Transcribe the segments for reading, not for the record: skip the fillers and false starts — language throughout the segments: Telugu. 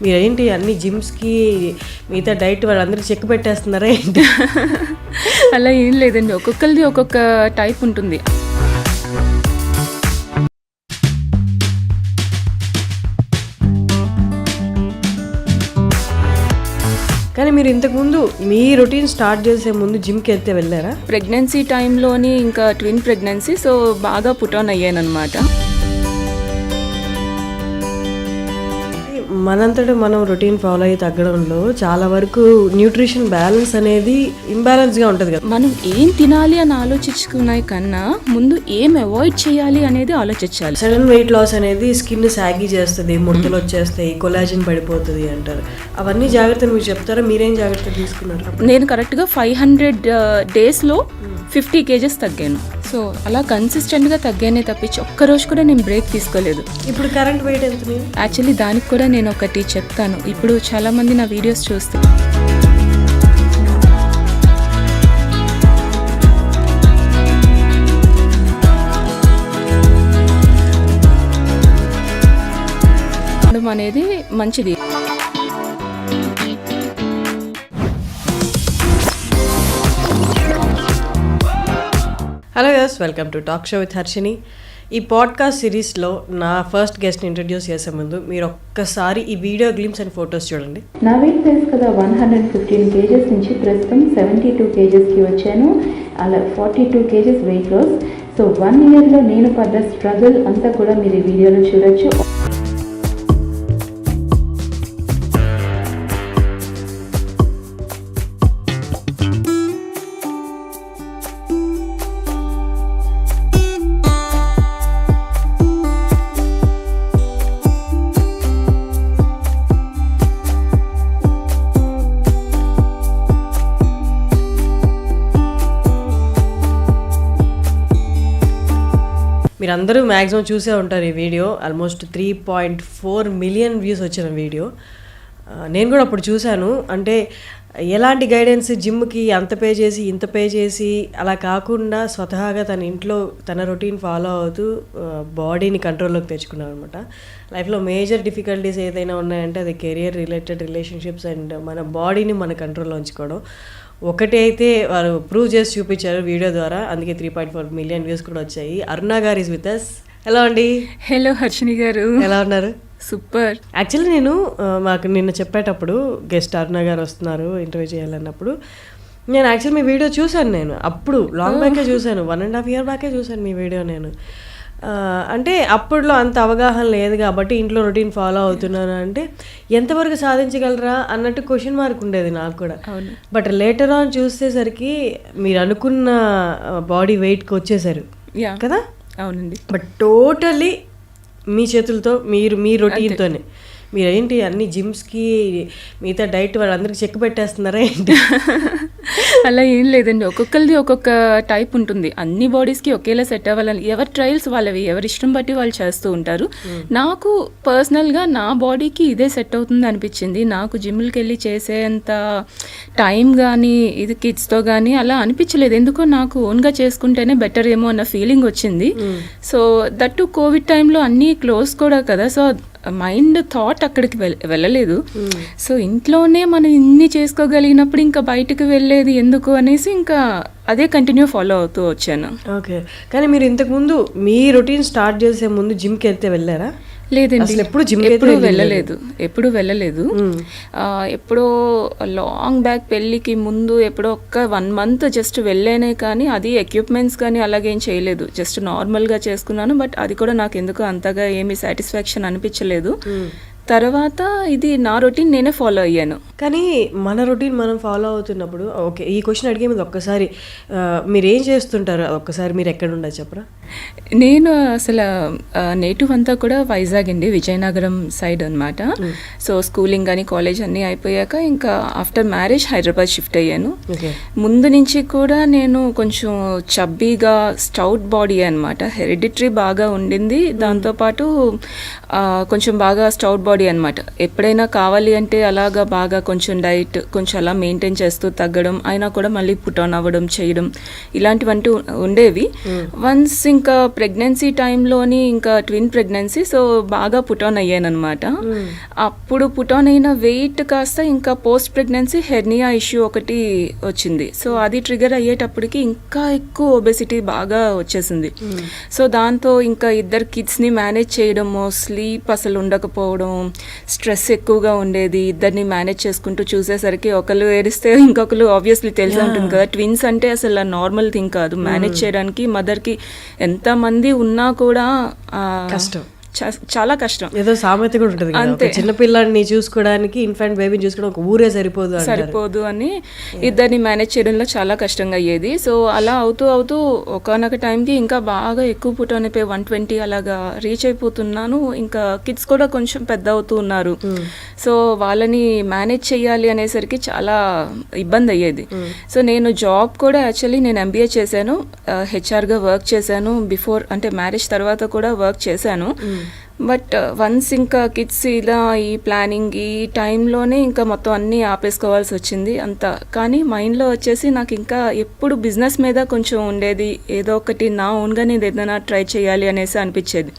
మీరేంటి అన్ని జిమ్స్కి మిగతా డైట్ వాళ్ళందరూ చెక్ పెట్టేస్తున్నారా ఏంటి? అలా ఏం లేదండి, ఒక్కొక్కరిది ఒక్కొక్క టైప్ ఉంటుంది. కానీ మీరు ఇంతకుముందు మీ రొటీన్ స్టార్ట్ చేసే ముందు జిమ్కి వెళ్తే వెళ్ళారా? ప్రెగ్నెన్సీ టైంలోని ఇంకా ట్విన్ ప్రెగ్నెన్సీ, సో బాగా పుట్ ఆన్ అయ్యాను అనమాట. మనంతటా మనం రొటీన్ ఫాలో అయ్యి తగ్గడంలో చాలా వరకు న్యూట్రిషన్ బ్యాలెన్స్ అనేది ఇంబ్యాలెన్స్గా ఉంటుంది కదా. మనం ఏం తినాలి అని ఆలోచించుకునే కన్నా ముందు ఏం అవాయిడ్ చేయాలి అనేది ఆలోచించాలి. సడన్ వెయిట్ లాస్ అనేది స్కిన్ సాగి చేస్తుంది, ముడతలు వచ్చేస్తాయి, కొలాజిన్ పడిపోతుంది అంటారు. అవన్నీ జాగ్రత్తలు మీరు చెప్తారా? మీరేం జాగ్రత్తలు తీసుకున్నారు? నేను కరెక్ట్గా 500 డేస్లో 50 kgs తగ్గాను. సో అలా కన్సిస్టెంట్గా తగ్గానే తప్పించి ఒక్కరోజు కూడా నేను బ్రేక్ తీసుకోలేదు. ఇప్పుడు కరెంట్ వెయిట్ ఎంత? యాక్చువల్లీ దానికి కూడా నేను ఒకటి చెప్తాను. ఇప్పుడు చాలామంది నా వీడియోస్ చూస్తూ అనేది మంచిది. Hello yes, welcome to talk show with Harshini. ఈ పాడ్కాస్ట్ సిరీస్లో నా ఫస్ట్ గెస్ట్ని ఇంట్రడ్యూస్ చేసే ముందు మీరు ఒక్కసారి ఈ వీడియో గ్లిమ్స్ అండ్ ఫొటోస్ చూడండి. నా వెయిట్ తెలుసు కదా, 115 kgs నుంచి ప్రస్తుతం 72 kgsకి వచ్చాను. అలా 42 kgs వెయిట్ లాస్. సో 1 yearలో నేను పడ్డ స్ట్రగుల్ అంతా కూడా మీరు ఈ వీడియోలో చూడొచ్చు. మీరందరూ మ్యాక్సిమం చూసే ఉంటారు ఈ వీడియో. ఆల్మోస్ట్ 3.4 million వ్యూస్ వచ్చిన వీడియో. నేను కూడా అప్పుడు చూశాను. అంటే ఎలాంటి గైడెన్స్, జిమ్కి అంత పే చేసి ఇంత పే చేసి అలా కాకుండా స్వతహాగా తన ఇంట్లో తన రొటీన్ ఫాలో అవుతూ బాడీని కంట్రోల్లోకి తెచ్చుకున్నాను అనమాట. లైఫ్లో మేజర్ డిఫికల్టీస్ ఏదైనా ఉన్నాయంటే అది కెరియర్ రిలేటెడ్, రిలేషన్షిప్స్ అండ్ మన బాడీని మన కంట్రోల్లో ఉంచుకోవడం. ఒకటి అయితే వారు ప్రూవ్ చేసి చూపించారు వీడియో ద్వారా. అందుకే 3.4 million వ్యూస్ కూడా వచ్చాయి. అరుణ గారు ఈజ్ విత్ అస్. హలో అండి. హలో హర్షిని గారు, ఎలా ఉన్నారు? సూపర్. యాక్చువల్లీ నేను మాకు నిన్న చెప్పేటప్పుడు గెస్ట్ అరుణ గారు వస్తున్నారు ఇంటర్వ్యూ చేయాలన్నప్పుడు నేను యాక్చువల్లీ మీ వీడియో చూశాను. నేను అప్పుడు లాంగ్ బ్యాకే చూశాను, 1.5 year బ్యాకే చూశాను మీ వీడియో నేను. అంటే అప్పట్లో అంత అవగాహన లేదు కాబట్టి ఇంట్లో రొటీన్ ఫాలో అవుతున్నాను అంటే ఎంతవరకు సాధించగలరా అన్నట్టు క్వశ్చన్ మార్క్ ఉండేది నాకు కూడా. బట్ లేటర్ ఆన్ చూసేసరికి మీరు అనుకున్న బాడీ వెయిట్కి వచ్చేసారు కదా. అవునండి. బట్ టోటల్లీ మీ చేతులతో మీరు మీ రొటీన్తోనే. మీరేంటి అన్ని జిమ్స్కి మిగతా డైట్ వాళ్ళందరికీ చెక్ పెట్టేస్తున్నారా ఏంటి? అలా ఏం లేదండి, ఒక్కొక్కరిది ఒక్కొక్క టైప్ ఉంటుంది. అన్ని బాడీస్కి ఒకేలా సెట్ అవ్వాలని ఎవరి ట్రయల్స్ వాళ్ళవి, ఎవరి ఇష్టం బట్టి వాళ్ళు చేస్తూ ఉంటారు. నాకు పర్సనల్గా నా బాడీకి ఇదే సెట్ అవుతుంది అనిపించింది. నాకు జిమ్కి వెళ్ళి చేసేంత టైం కానీ ఇది కిడ్స్తో కానీ అలా అనిపించలేదు. ఎందుకో నాకు ఓన్గా చేసుకుంటేనే బెటర్ ఏమో అన్న ఫీలింగ్ వచ్చింది. సో దట్టు కోవిడ్ టైంలో అన్నీ క్లోజ్ కూడా కదా. సో మైండ్ థాట్ అక్కడికి వెళ్ళలేదు. సో ఇంట్లోనే మనం ఇన్ని చేసుకోగలిగినప్పుడు ఇంకా బయటకు వెళ్ళేది ఎందుకు అనేసి ఇంకా అదే కంటిన్యూ ఫాలో అవుతూ వచ్చాను. ఓకే. కానీ మీరు ఇంతకుముందు మీ రొటీన్ స్టార్ట్ చేసే ముందు జిమ్కి వెళ్తే వెళ్ళారా? లేదండి, ఎప్పుడు వెళ్ళలేదు. ఎప్పుడో లాంగ్ బ్యాక్ పెళ్ళికి ముందు ఎప్పుడో ఒక్క 1 month జస్ట్ వెళ్ళానే, కానీ అది ఎక్విప్మెంట్స్ కానీ అలాగేం చేయలేదు. జస్ట్ నార్మల్గా చేసుకున్నాను. బట్ అది కూడా నాకు ఎందుకు అంతగా ఏమీ సాటిస్ఫాక్షన్ అనిపించలేదు. తర్వాత ఇది నా రొటీన్ నేనే ఫాలో అయ్యాను. కానీ మన రొటీన్ మనం ఫాలో అవుతున్నప్పుడు ఓకే, ఈ క్వశ్చన్ అడిగే ముందు ఒక్కసారి మీరు ఏం చేస్తుంటారు, ఒక్కసారి మీరు ఎక్కడ ఉండదు చెప్పరా? నేను అసలు నేటివ్ అంతా కూడా వైజాగ్ అండి, విజయనగరం సైడ్ అనమాట. సో స్కూలింగ్ కానీ కాలేజ్ అన్నీ అయిపోయాక ఇంకా ఆఫ్టర్ మ్యారేజ్ హైదరాబాద్ షిఫ్ట్ అయ్యాను. ముందు నుంచి కూడా నేను కొంచెం చబ్బీగా స్టౌట్ బాడీ అనమాట, హెరిడిటరీ బాగా ఉండింది. దాంతోపాటు కొంచెం బాగా స్టౌట్ బాడీ బాడీ అనమాట. ఎప్పుడైనా కావాలి అంటే అలాగా బాగా కొంచెం డైట్ కొంచెం అలా మెయింటైన్ చేస్తూ తగ్గడం, అయినా కూడా మళ్ళీ పుట్ ఆన్ అవ్వడం చేయడం ఇలాంటివంటూ ఉండేవి. వన్స్ ఇంకా ప్రెగ్నెన్సీ టైంలోని ఇంకా ట్విన్ ప్రెగ్నెన్సీ, సో బాగా పుట్ ఆన్ అయ్యానమాట. అప్పుడు పుట్ ఆన్ అయిన వెయిట్ కాస్త ఇంకా పోస్ట్ ప్రెగ్నెన్సీ హెర్నియా ఇష్యూ ఒకటి వచ్చింది. సో అది ట్రిగర్ అయ్యేటప్పటికి ఇంకా ఎక్కువ ఒబెసిటీ బాగా వచ్చేసింది. సో దాంతో ఇంకా ఇద్దరు కిడ్స్ని మేనేజ్ చేయడము, స్లీప్ అసలు ఉండకపోవడం, స్ట్రెస్ ఎక్కువగా ఉండేది. ఇద్దరిని మేనేజ్ చేసుకుంటూ చూసేసరికి ఒకళ్ళు ఏడిస్తే ఇంకొకరు ఆబ్వియస్లీ తెలిసే ఉంటుంది కదా, ట్విన్స్ అంటే అసలు నార్మల్ థింగ్ కాదు. మేనేజ్ చేయడానికి మదర్కి ఎంతమంది ఉన్నా కూడా కష్టం, చాలా కష్టం. ఏదో సామెత కూడా ఉంటుంది అంతే, చిన్న పిల్లాడిని చూసుకోవడానికి ఇన్ఫాంట్ బేబీని చూసుకోవడం ఒక ఊరే సరిపోదు అని ఇద్దరిని మేనేజ్ చేయడంలో చాలా కష్టంగా అయ్యేది. సో అలా అవుతూ అవుతూ ఒకనొక టైంకి ఇంకా బాగా ఎక్కువ పుట్ ఆన్ అయిపోయి 120 అలాగా రీచ్ అయిపోతున్నాను. ఇంకా కిడ్స్ కూడా కొంచెం పెద్ద అవుతూ ఉన్నారు. సో వాళ్ళని మేనేజ్ చేయాలి అనేసరికి చాలా ఇబ్బంది అయ్యేది. సో నేను జాబ్ కూడా యాక్చువల్లీ నేను MBA చేశాను, హెచ్ఆర్గా వర్క్ చేశాను. బిఫోర్ అంటే మ్యారేజ్ తర్వాత కూడా వర్క్ చేశాను. బట్ వన్స్ ఇంకా కిడ్స్ ఇలా ఈ ప్లానింగ్ ఈ టైంలోనే ఇంకా మొత్తం అన్నీ ఆపేసుకోవాల్సి వచ్చింది అంతా. కానీ మైండ్లో వచ్చేసి నాకు ఇంకా ఎప్పుడు బిజినెస్ మీద కొంచెం ఉండేది, ఏదో ఒకటి నా ఓన్గా నేను ఏదైనా ట్రై చేయాలి అనేసి అనిపించేది.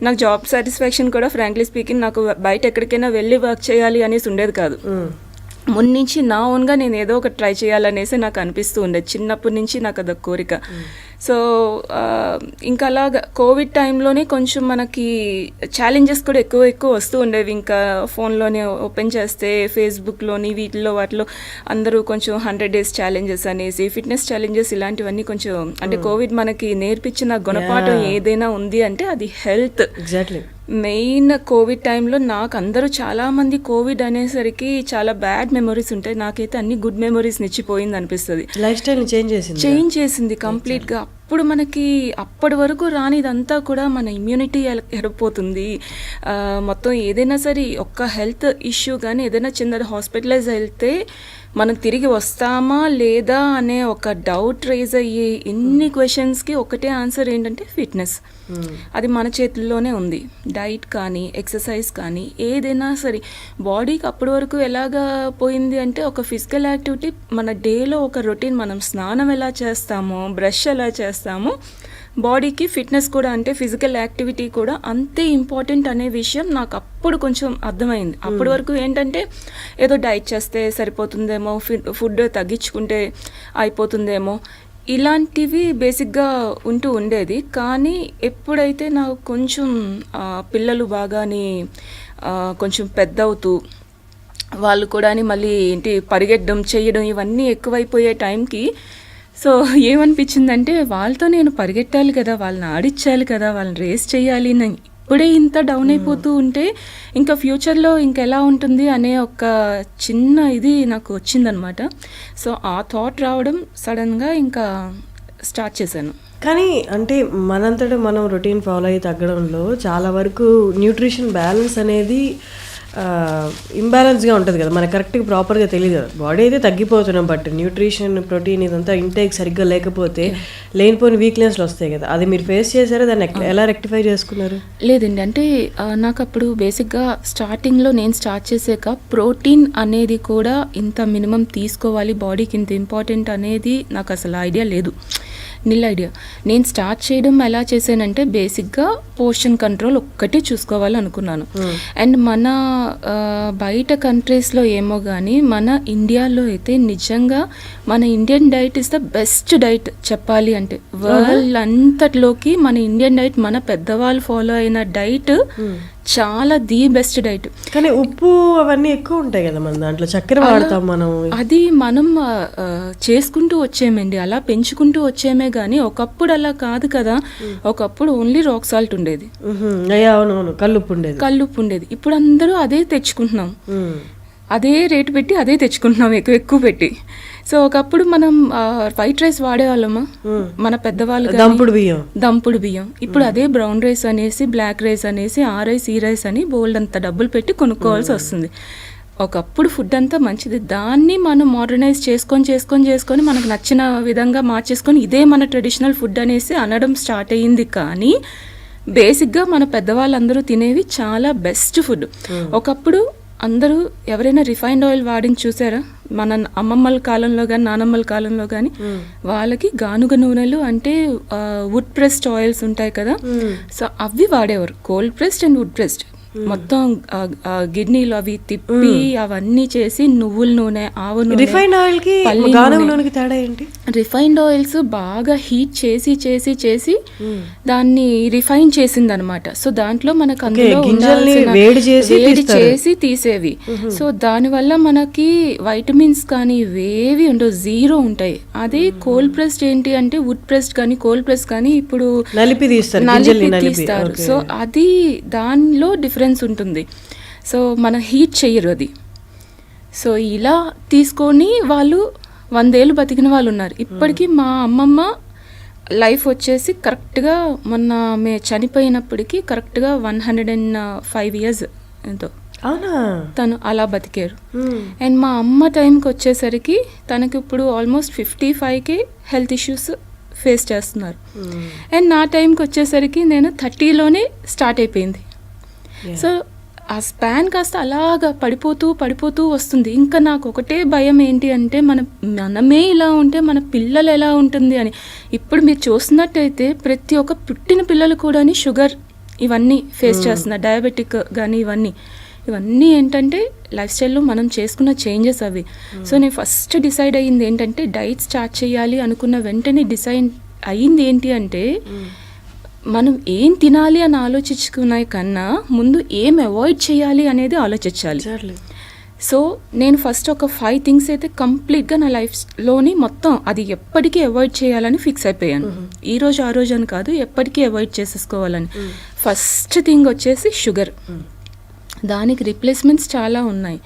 నాకు జాబ్ సాటిస్ఫాక్షన్ కూడా ఫ్రాంక్లీ స్పీకింగ్ నాకు బయట ఎక్కడికైనా వెళ్ళి వర్క్ చేయాలి అనేసి ఉండేది కాదు. ముందు నుంచి నా ఓన్గా నేను ఏదో ఒకటి ట్రై చేయాలనేసి నాకు అనిపిస్తూ ఉండేది. చిన్నప్పటి నుంచి నాకు అదొక కోరిక. సో ఇంకా అలాగా కోవిడ్ టైంలోనే కొంచెం మనకి ఛాలెంజెస్ కూడా ఎక్కువ వస్తూ ఉండేవి. ఇంకా ఫోన్లోనే ఓపెన్ చేస్తే ఫేస్బుక్లోని వీటిలో వాటిలో అందరూ కొంచెం 100 days ఛాలెంజెస్ అనేసి, ఫిట్నెస్ ఛాలెంజెస్ ఇలాంటివన్నీ కొంచెం అంటే కోవిడ్ మనకి నేర్పించిన గుణపాఠం ఏదైనా ఉంది అంటే అది హెల్త్. ఎగ్జాక్ట్లీ. మెయిన్ కోవిడ్ టైంలో నాకు అందరూ చాలామంది కోవిడ్ అనేసరికి చాలా బ్యాడ్ మెమరీస్ ఉంటాయి. నాకైతే అన్ని గుడ్ మెమరీస్ నిచ్చిపోయింది అనిపిస్తుంది. లైఫ్ స్టైల్ చేంజ్ చేసింది కంప్లీట్గా. అప్పుడు మనకి అప్పటి వరకు రానిదంతా కూడా మన ఇమ్యూనిటీ ఎడిపోతుంది. మొత్తం ఏదైనా సరే ఒక్క హెల్త్ ఇష్యూ కానీ ఏదైనా చిన్నది హాస్పిటలైజ్ వెళ్తే మనం తిరిగి వస్తామా లేదా అనే ఒక డౌట్ రైజ్ అయ్యి ఎన్ని క్వశ్చన్స్కి ఒకటే ఆన్సర్ ఏంటంటే ఫిట్నెస్. అది మన చేతుల్లోనే ఉంది. డైట్ కానీ ఎక్సర్సైజ్ కానీ ఏదైనా సరే బాడీకి అప్పటి వరకు ఎలాగా పోయింది అంటే ఒక ఫిజికల్ యాక్టివిటీ మన డేలో ఒక రొటీన్, మనం స్నానం ఎలా చేస్తామో, బ్రష్ ఎలా చేస్తామో, బాడీకి ఫిట్నెస్ కూడా అంటే ఫిజికల్ యాక్టివిటీ కూడా అంతే ఇంపార్టెంట్ అనే విషయం నాకు అప్పుడు కొంచెం అర్థమైంది. అప్పటి వరకు ఏంటంటే ఏదో డైట్ చేస్తే సరిపోతుందేమో, ఫుడ్ తగ్గించుకుంటే అయిపోతుందేమో, ఇలాంటివి బేసిక్గా ఉంటూ ఉండేది. కానీ ఎప్పుడైతే నాకు కొంచెం పిల్లలు బాగాని కొంచెం పెద్ద అవుతూ వాళ్ళు కూడా మళ్ళీ ఏంటి పరిగెట్టడం చేయడం ఇవన్నీ ఎక్కువైపోయే టైంకి సో ఏమనిపించిందంటే వాళ్ళతో నేను పరిగెట్టాలి కదా, వాళ్ళని ఆడిచ్చాలి కదా, వాళ్ళని రేస్ చేయాలి. ఇప్పుడే ఇంత డౌన్ అయిపోతూ ఉంటే ఇంకా ఫ్యూచర్లో ఇంకెలా ఉంటుంది అనే ఒక చిన్న ఇది నాకు వచ్చిందనమాట. సో ఆ థాట్ రావడం సడన్గా ఇంకా స్టార్ట్ చేశాను. కానీ అంటే మనంతటా మనం రొటీన్ ఫాలో అయ్యి తగ్గడంలో చాలా వరకు న్యూట్రిషన్ బ్యాలెన్స్ అనేది ఇంబ్యాలెన్స్గా ఉంటుంది కదా, మనకు కరెక్ట్గా ప్రాపర్గా తెలియదు కదా. బాడీ అయితే తగ్గిపోతున్నాం, బట్ న్యూట్రిషన్ ప్రోటీన్ ఇదంతా ఇంటేక్ సరిగ్గా లేకపోతే లేనిపోయిన వీక్నెస్లు వస్తాయి కదా. అది మీరు ఫేస్ చేశారా, దాన్ని ఎలా రెక్టిఫై చేసుకున్నారు? లేదండి, అంటే నాకు అప్పుడు బేసిక్గా స్టార్టింగ్లో నేను స్టార్ట్ చేసాక ప్రోటీన్ అనేది కూడా ఇంత మినిమం తీసుకోవాలి, బాడీకి ఇంత ఇంపార్టెంట్ అనేది నాకు అసలు ఐడియా లేదు, నిల్ ఐడియా. నేను స్టార్ట్ చేయడం ఎలా చేశానంటే బేసిక్గా పోర్షన్ కంట్రోల్ ఒక్కటే చూసుకోవాలనుకున్నాను. అండ్ మన బయట కంట్రీస్లో ఏమో కానీ మన ఇండియాలో అయితే నిజంగా మన Indian diet is the best diet చెప్పాలి అంటే. వరల్డ్ అంతట్లోకి మన ఇండియన్ డైట్, మన పెద్దవాళ్ళు ఫాలో అయిన డైట్ చాలా ది బెస్ట్ డైట్. కానీ ఉప్పు అవన్నీ ఎక్కువ ఉంటాయి కదా మన దాంట్లో, చక్కెర వాడతాం మనం. అది మనం చేసుకుంటూ వచ్చేమండి, అలా పెంచుకుంటూ వచ్చేమే కానీ ఒకప్పుడు అలా కాదు కదా. ఒకప్పుడు ఓన్లీ రాక్ సాల్ట్ ఉండేది, అవునవును, కల్లుప్పు ఉండేది. ఇప్పుడు అందరూ అదే తెచ్చుకుంటున్నాం, అదే రేటు పెట్టి అదే తెచ్చుకుంటున్నాం ఎక్కువ పెట్టి. సో ఒకప్పుడు మనం వైట్ రైస్ వాడేవాళ్ళమా మన పెద్దవాళ్ళు, దంపుడు బియ్యం. ఇప్పుడు అదే బ్రౌన్ రైస్ అనేసి, బ్లాక్ రైస్ అనేసి, ఆ రైస్ ఈ రైస్ అని బోల్డ్ అంత డబ్బులు పెట్టి కొనుక్కోవాల్సి వస్తుంది. ఒకప్పుడు ఫుడ్ అంతా మంచిది, దాన్ని మనం మోడర్నైజ్ చేసుకొని మనకు నచ్చిన విధంగా మార్చేసుకొని ఇదే మన ట్రెడిషనల్ ఫుడ్ అనేసి అనడం స్టార్ట్ అయ్యింది. కానీ బేసిక్గా మన పెద్దవాళ్ళందరూ తినేవి చాలా బెస్ట్ ఫుడ్. ఒకప్పుడు అందరూ ఎవరైనా రిఫైన్డ్ ఆయిల్ వాడిని చూసారా? మన అమ్మమ్మల కాలంలో కానీ నానమ్మల కాలంలో కానీ వాళ్ళకి గానుగ నూనెలు అంటే వుడ్ ప్రెస్డ్ ఆయిల్స్ ఉంటాయి కదా, సో అవి వాడేవారు. Cold pressed and would pressed మొత్తం గిడ్నీలు అవి తిప్పి అవన్నీ చేసి నువ్వుల నూనె, ఆవు నూనె, రిఫైన్డ్ ఆయిల్ కి గానుగ నూనెకి తేడా ఏంటి? రిఫైన్డ్ ఆయిల్స్ బాగా హీట్ చేసి చేసి చేసి దాన్ని రిఫైన్ చేసింది అనమాట. సో దాంట్లో మనకు అందులో వేడి చేసి తీసేవి. సో దానివల్ల మనకి వైటమిన్స్ కానీ ఇవేవి ఉండవు, జీరో ఉంటాయి. అదే కోల్డ్ ప్రెస్డ్ ఏంటి అంటే వుడ్ ప్రెస్డ్ కానీ కోల్డ్ ప్రెస్ కానీ ఇప్పుడు నలిపి తీస్తారు. సో అది దానిలో డిఫరెన్స్ ఉంటుంది. సో మనం హీట్ చెయ్యరు అది. సో ఇలా తీసుకొని వాళ్ళు 100 ఏళ్ళు బతికిన వాళ్ళు ఉన్నారు. ఇప్పటికీ మా అమ్మమ్మ లైఫ్ వచ్చేసి కరెక్ట్గా మొన్న ఆమె చనిపోయినప్పటికీ కరెక్ట్గా 105 ఇయర్స్ ఎంతో తను అలా బతికారు. అండ్ మా అమ్మ టైంకి వచ్చేసరికి తనకి ఇప్పుడు ఆల్మోస్ట్ 55కే హెల్త్ ఇష్యూస్ ఫేస్ చేస్తున్నారు. అండ్ నా టైంకి వచ్చేసరికి నేను 30లోనే స్టార్ట్ అయిపోయింది. సో ఆ స్పాన్ కాస్త అలాగా పడిపోతూ వస్తుంది. ఇంకా నాకు ఒకటే భయం ఏంటి అంటే మనమే ఇలా ఉంటే మన పిల్లలు ఎలా ఉంటుంది అని. ఇప్పుడు మీరు చూస్తున్నట్టయితే ప్రతి ఒక్క పుట్టిన పిల్లలు కూడా షుగర్ ఇవన్నీ ఫేస్ చేస్తున్నారు, డయాబెటిక్ కానీ ఇవన్నీ ఏంటంటే లైఫ్ స్టైల్లో మనం చేసుకున్న చేంజెస్ అవి. సో నేను ఫస్ట్ డిసైడ్ అయ్యింది ఏంటంటే డైట్ స్టార్ట్ చేయాలి అనుకున్న వెంటనే డిసైడ్ అయ్యింది ఏంటి అంటే మనం ఏం తినాలి అని ఆలోచించుకునే కన్నా ముందు ఏం అవాయిడ్ చేయాలి అనేది ఆలోచించాలి. సో నేను ఫస్ట్ ఒక 5 థింగ్స్ అయితే కంప్లీట్గా నా లైఫ్లోని మొత్తం అది ఎప్పటికీ అవాయిడ్ చేయాలని ఫిక్స్ అయిపోయాను. ఈ రోజు ఆ రోజు అని కాదు, ఎప్పటికీ అవాయిడ్ చేసేసుకోవాలని. ఫస్ట్ థింగ్ వచ్చేసి షుగర్. దానికి రిప్లేస్మెంట్స్ చాలా ఉన్నాయి.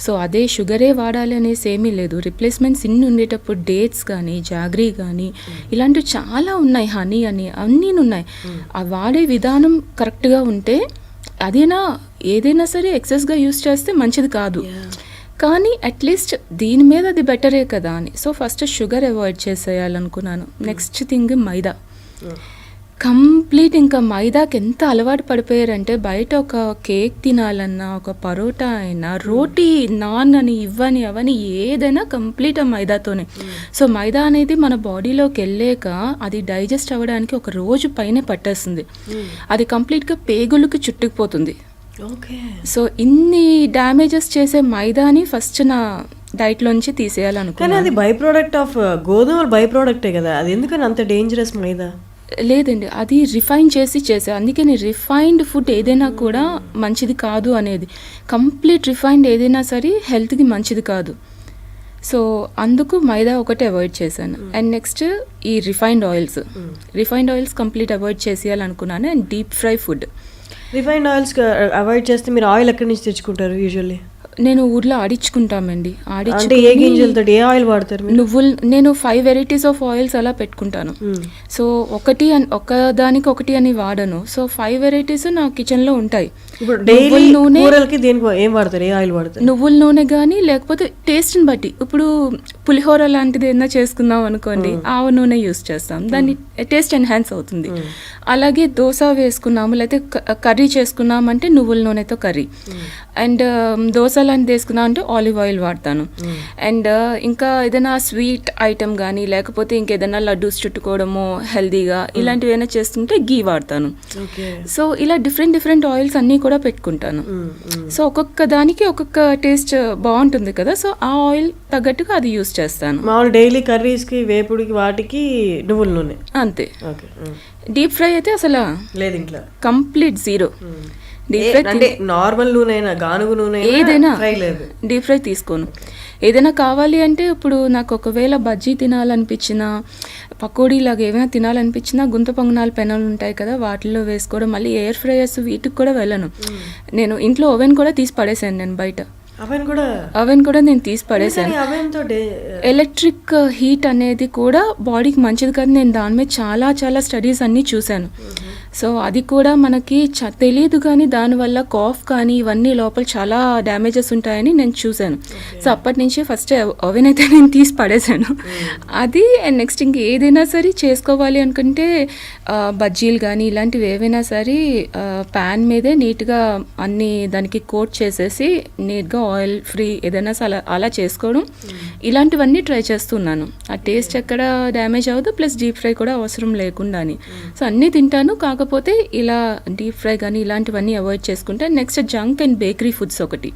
సో అదే షుగరే వాడాలి అనేసి ఏమీ లేదు. రిప్లేస్మెంట్స్ ఇన్ని ఉండేటప్పుడు డేట్స్ కానీ జాగ్రీ కానీ ఇలాంటివి చాలా ఉన్నాయి, హనీ అని అన్నీ ఉన్నాయి. ఆ వాడే విధానం కరెక్ట్గా ఉంటే ఏదైనా సరే ఎక్సెస్గా యూస్ చేస్తే మంచిది కాదు, కానీ అట్లీస్ట్ దీని మీద అది బెటరే కదా అని. సో ఫస్ట్ షుగర్ అవాయిడ్ చేసేయాలనుకున్నాను. Next thing maida. కంప్లీట్ ఇంకా మైదాకి ఎంత అలవాటు పడిపోయారంటే బయట ఒక కేక్ తినాలన్నా, ఒక పరోటా అయినా, రోటీ, నాన్ అని ఇవ్వని అవని ఏదైనా కంప్లీట్ ఆ మైదాతోనే. సో మైదా అనేది మన బాడీలోకి వెళ్ళాక అది డైజెస్ట్ అవ్వడానికి ఒక రోజు పైనే పట్టేస్తుంది. అది కంప్లీట్గా పేగులకి చుట్టుకుపోతుంది. సో ఇన్ని డ్యామేజెస్ చేసే మైదాని ఫస్ట్ నా డైట్లోంచి తీసేయాలనుకున్నాను. అది బై ప్రోడక్ట్ ఆఫ్ గోధుమల బై ప్రోడక్టే కదా, అది ఎందుకని అంత డేంజరస్ మైదా? లేదండి, అది రిఫైన్ చేసే అందుకే రిఫైన్డ్ ఫుడ్ ఏదైనా కూడా మంచిది కాదు అనేది. కంప్లీట్ రిఫైన్డ్ ఏదైనా సరే హెల్త్కి మంచిది కాదు. సో అందుకు మైదా ఒకటే అవాయిడ్ చేశాను. అండ్ నెక్స్ట్ ఈ రిఫైన్డ్ ఆయిల్స్ కంప్లీట్ అవాయిడ్ చేసేయాలనుకున్నాను. And deep fry food. Refined oils avoid చేస్తే మీరు ఆయిల్ ఎక్కడి నుంచి తెచ్చుకుంటారు యూజువల్లీ? నేను ఊర్లో ఆడించుకుంటామండి. ఏ గింజలతో ఏ ఆయిల్ వాడతారు? నువ్వులు. నేను 5 వెరైటీస్ ఆఫ్ ఆయిల్స్ అలా పెట్టుకుంటాను. సో ఒకదానికి ఒకటి అని వాడను. సో 5 వెరైటీస్ నా కిచెన్ లో ఉంటాయి. నువ్వుల నూనె కానీ లేకపోతే టేస్ట్ ని బట్టి. ఇప్పుడు పులిహోర లాంటిది ఏదైనా చేసుకుందాం అనుకోండి, ఆవ నూనె యూస్ చేస్తాం, దాన్ని టేస్ట్ ఎన్హాన్స్ అవుతుంది. అలాగే దోశ వేసుకున్నాము లేకపోతే కర్రీ చేసుకున్నాం అంటే నువ్వుల నూనెతో కర్రీ. అండ్ దోశ లాంటిది వేసుకున్నాం అంటే ఆలివ్ ఆయిల్ వాడతాను. అండ్ ఇంకా ఏదైనా స్వీట్ ఐటమ్ కానీ లేకపోతే ఇంకేదైనా లడ్డూస్ చుట్టుకోవడము హెల్దీగా ఇలాంటివి ఏమైనా చేస్తుంటే గీ వాడతాను. సో ఇలా డిఫరెంట్ ఆయిల్స్ అన్నీ కూడా పెట్టుకుంటాను. సో ఒక్కొక్క దానికి ఒక్కొక్క టేస్ట్ బాగుంటుంది కదా, సో ఆ ఆయిల్ తగ్గట్టుగా అది యూస్ చేస్తాను. మామూలు డైలీ కర్రీస్కి వేపుడికి వాటికి నువ్వుల నూనె అంతే. డీప్ ఫ్రై అయితే అసలు లేదు, ఇంట్లో కంప్లీట్ జీరో. నార్మల్ నూనె గానుగ నూనె ఏదైనా డీప్ ఫ్రై తీసుకోను. ఏదైనా కావాలి అంటే ఇప్పుడు నాకు ఒకవేళ బజ్జీ తినాలనిపించినా, పకోడీ లాగా ఏమైనా తినాలనిపించినా గుంత పొంగనాల పెనాలు ఉంటాయి కదా, వాటిల్లో వేసుకోవడం. మళ్ళీ ఎయిర్ ఫ్రైయర్స్ వీటికి కూడా వెళ్ళను. నేను ఇంట్లో ఓవెన్ కూడా తీసి పడేసాను. నేను బయట ఓవెన్ కూడా నేను తీసి పడేసాను. ఎలక్ట్రిక్ హీట్ అనేది కూడా బాడీకి మంచిది కాదు. నేను దాని మీద చాలా స్టడీస్ అన్నీ చూశాను. సో అది కూడా మనకి తెలియదు, కానీ దానివల్ల కాఫ్ కానీ ఇవన్నీ లోపల చాలా డ్యామేజెస్ ఉంటాయని నేను చూశాను. సో అప్పటి నుంచి ఫస్ట్ ఓవెన్ అయితే నేను తీసి పడేశాను. అది అండ్ నెక్స్ట్ ఇంక ఏదైనా సరే చేసుకోవాలి అనుకుంటే బజ్జీలు కానీ ఇలాంటివి ఏవైనా సరే ప్యాన్ మీదే నీట్గా అన్ని దానికి కోట్ చేసేసి నీట్గా ఆయిల్ ఫ్రీ ఏదైనా అలా చేసుకోవడం, ఇలాంటివన్నీ ట్రై చేస్తున్నాను. ఆ టేస్ట్ ఎక్కడ డ్యామేజ్ అవ్వదు, ప్లస్ డీప్ ఫ్రై కూడా అవసరం లేకుండా అని. సో అన్నీ తింటాను, కాకపోతే ఇలా డీప్ ఫ్రై కానీ ఇలాంటివన్నీ అవాయిడ్ చేసుకుంటే. Next junk and bakery foods ఒకటి,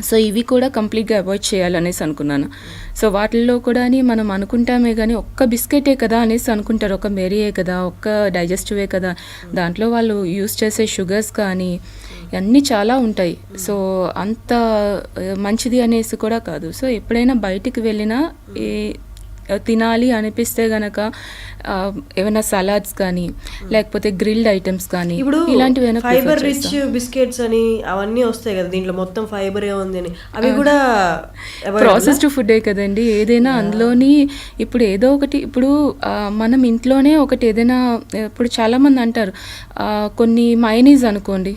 సో ఇవి కూడా కంప్లీట్గా అవాయిడ్ చేయాలనేసి అనుకున్నాను. సో వాటిల్లో కూడా మనం అనుకుంటామే కానీ ఒక్క బిస్కెటే కదా అనేసి అనుకుంటారు, ఒక మెరీయే కదా, ఒక్క డైజెస్టివే కదా, దాంట్లో వాళ్ళు యూస్ చేసే షుగర్స్ కానీ అన్నీ చాలా ఉంటాయి. సో అంత మంచిది అనేసి కూడా కాదు. సో ఎప్పుడైనా బయటికి వెళ్ళినా తినాలి అనిపిస్తే గనక ఏమైనా సలాడ్స్ కానీ లేకపోతే గ్రిల్డ్ ఐటమ్స్ కానీ ఇప్పుడు ఇలాంటివి ఫైబర్ రిచ్ బిస్కెట్స్ అని అవన్నీ వస్తాయి కదా, దీంట్లో మొత్తం ఫైబర్ ఉంది అని, అవి కూడా ప్రాసెస్డ్ ఫుడ్డే కదండి ఏదైనా. అందులోని ఇప్పుడు ఏదో ఒకటి, ఇప్పుడు మనం ఇంట్లోనే ఒకటి ఏదైనా, ఇప్పుడు చాలా మంది అంటారు కొన్ని మైనీస్ అనుకోండి,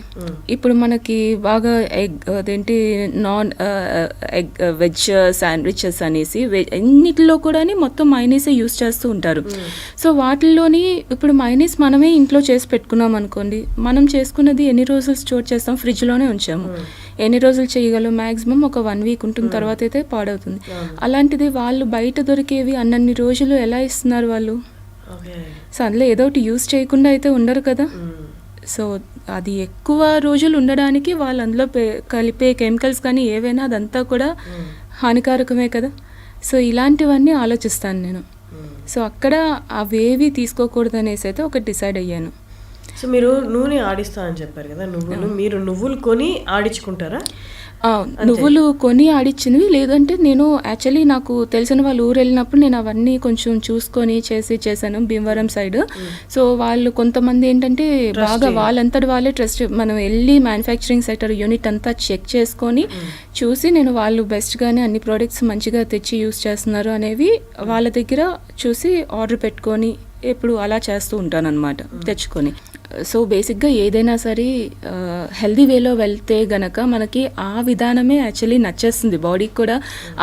ఇప్పుడు మనకి బాగా అదేంటి నాన్ వెజ్ శాండ్విచెస్ అనేసి అన్నిటిలో కూడా మొత్తం మైనీసే యూస్ చేస్తూ ఉంటారు. సో వాటిల్లోని ఇప్పుడు మైనీస్ మనమే ఇంట్లో చేసి పెట్టుకున్నాం అనుకోండి, మనం చేసుకున్నది ఎన్ని రోజులు స్టోర్ చేస్తాం, ఫ్రిడ్జ్లోనే ఉంచాము, ఎన్ని రోజులు చేయగలం, మ్యాక్సిమం ఒక 1 వీక్ ఉంటుంది, తర్వాత అయితే పాడవుతుంది. అలాంటిది వాళ్ళు బయట దొరికేవి అన్నన్ని రోజులు ఎలా ఇస్తున్నారు వాళ్ళు? సో అందులో ఏదో ఒకటి యూస్ చేయకుండా అయితే ఉండరు కదా. సో అది ఎక్కువ రోజులు ఉండడానికి వాళ్ళు అందులో కలిపే కెమికల్స్ కానీ ఏవైనా అదంతా కూడా హానికారకమే కదా. సో ఇలాంటివన్నీ ఆలోచిస్తాను నేను. సో అక్కడ అవేవి తీసుకోకూడదు అనేసి అయితే ఒకటి డిసైడ్ అయ్యాను. సో మీరు నూనె ఆడిస్తా అని చెప్పారు కదా, మీరు నువ్వులు కొని ఆడించుకుంటారా? నువ్వులు కొని ఆడిచ్చినవి, లేదంటే నేను యాక్చువల్లీ నాకు తెలిసిన వాళ్ళు ఊరు వెళ్ళినప్పుడు నేను అవన్నీ కొంచెం చూసుకొని చేశాను భీమవరం సైడ్. సో వాళ్ళు కొంతమంది ఏంటంటే బాగా వాళ్ళంతటి వాళ్ళే ట్రస్ట్, మనం వెళ్ళి మ్యానుఫ్యాక్చరింగ్ సెక్టర్ యూనిట్ అంతా చెక్ చేసుకొని చూసి నేను వాళ్ళు బెస్ట్గానే అన్ని ప్రోడక్ట్స్ మంచిగా తెచ్చి యూస్ చేస్తున్నారు అనేవి వాళ్ళ దగ్గర చూసి ఆర్డర్ పెట్టుకొని ఎప్పుడు అలా చేస్తూ ఉంటాను అనమాట తెచ్చుకొని. సో బేసిక్గా ఏదైనా సరే హెల్దీ వేలో వెళ్తే గనక మనకి ఆ విధానమే యాక్చువల్లీ నచ్చేస్తుంది, బాడీకి కూడా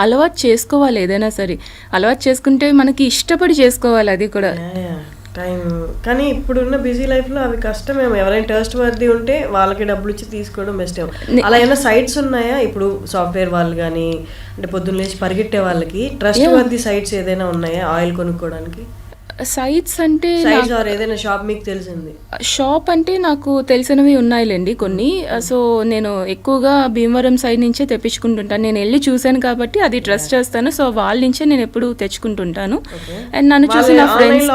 అలవాటు చేసుకోవాలి. ఏదైనా సరే అలవాటు చేసుకుంటే మనకి ఇష్టపడి చేసుకోవాలి అది కూడా. టైం కానీ ఇప్పుడున్న బిజీ లైఫ్లో అవి కష్టమేమో, ఎవరైనా ట్రస్ట్ వర్ది ఉంటే వాళ్ళకి డబ్బులు ఇచ్చి తీసుకోవడం బెస్ట్ ఏమో. అలా ఏమైనా సైట్స్ ఉన్నాయా ఇప్పుడు సాఫ్ట్వేర్ వాళ్ళు కానీ, అంటే పొద్దున్న లేచి పరిగెట్టే వాళ్ళకి ట్రస్ట్ వర్ది సైట్స్ ఏదైనా ఉన్నాయా ఆయిల్ కొనుక్కోవడానికి? సైట్స్ అంటే ఏదైనా షాప్ మీకు తెలిసింది? షాప్ అంటే నాకు తెలిసినవి ఉన్నాయిలేండి కొన్ని. సో నేను ఎక్కువగా భీమవరం సైడ్ నుంచే తెప్పించుకుంటుంటాను, నేను వెళ్ళి చూశాను కాబట్టి అది ట్రస్ట్ చేస్తాను. సో వాళ్ళ నుంచే నేను ఎప్పుడు తెచ్చుకుంటుంటాను. అండ్ నన్ను చూసి నా ఫ్రెండ్స్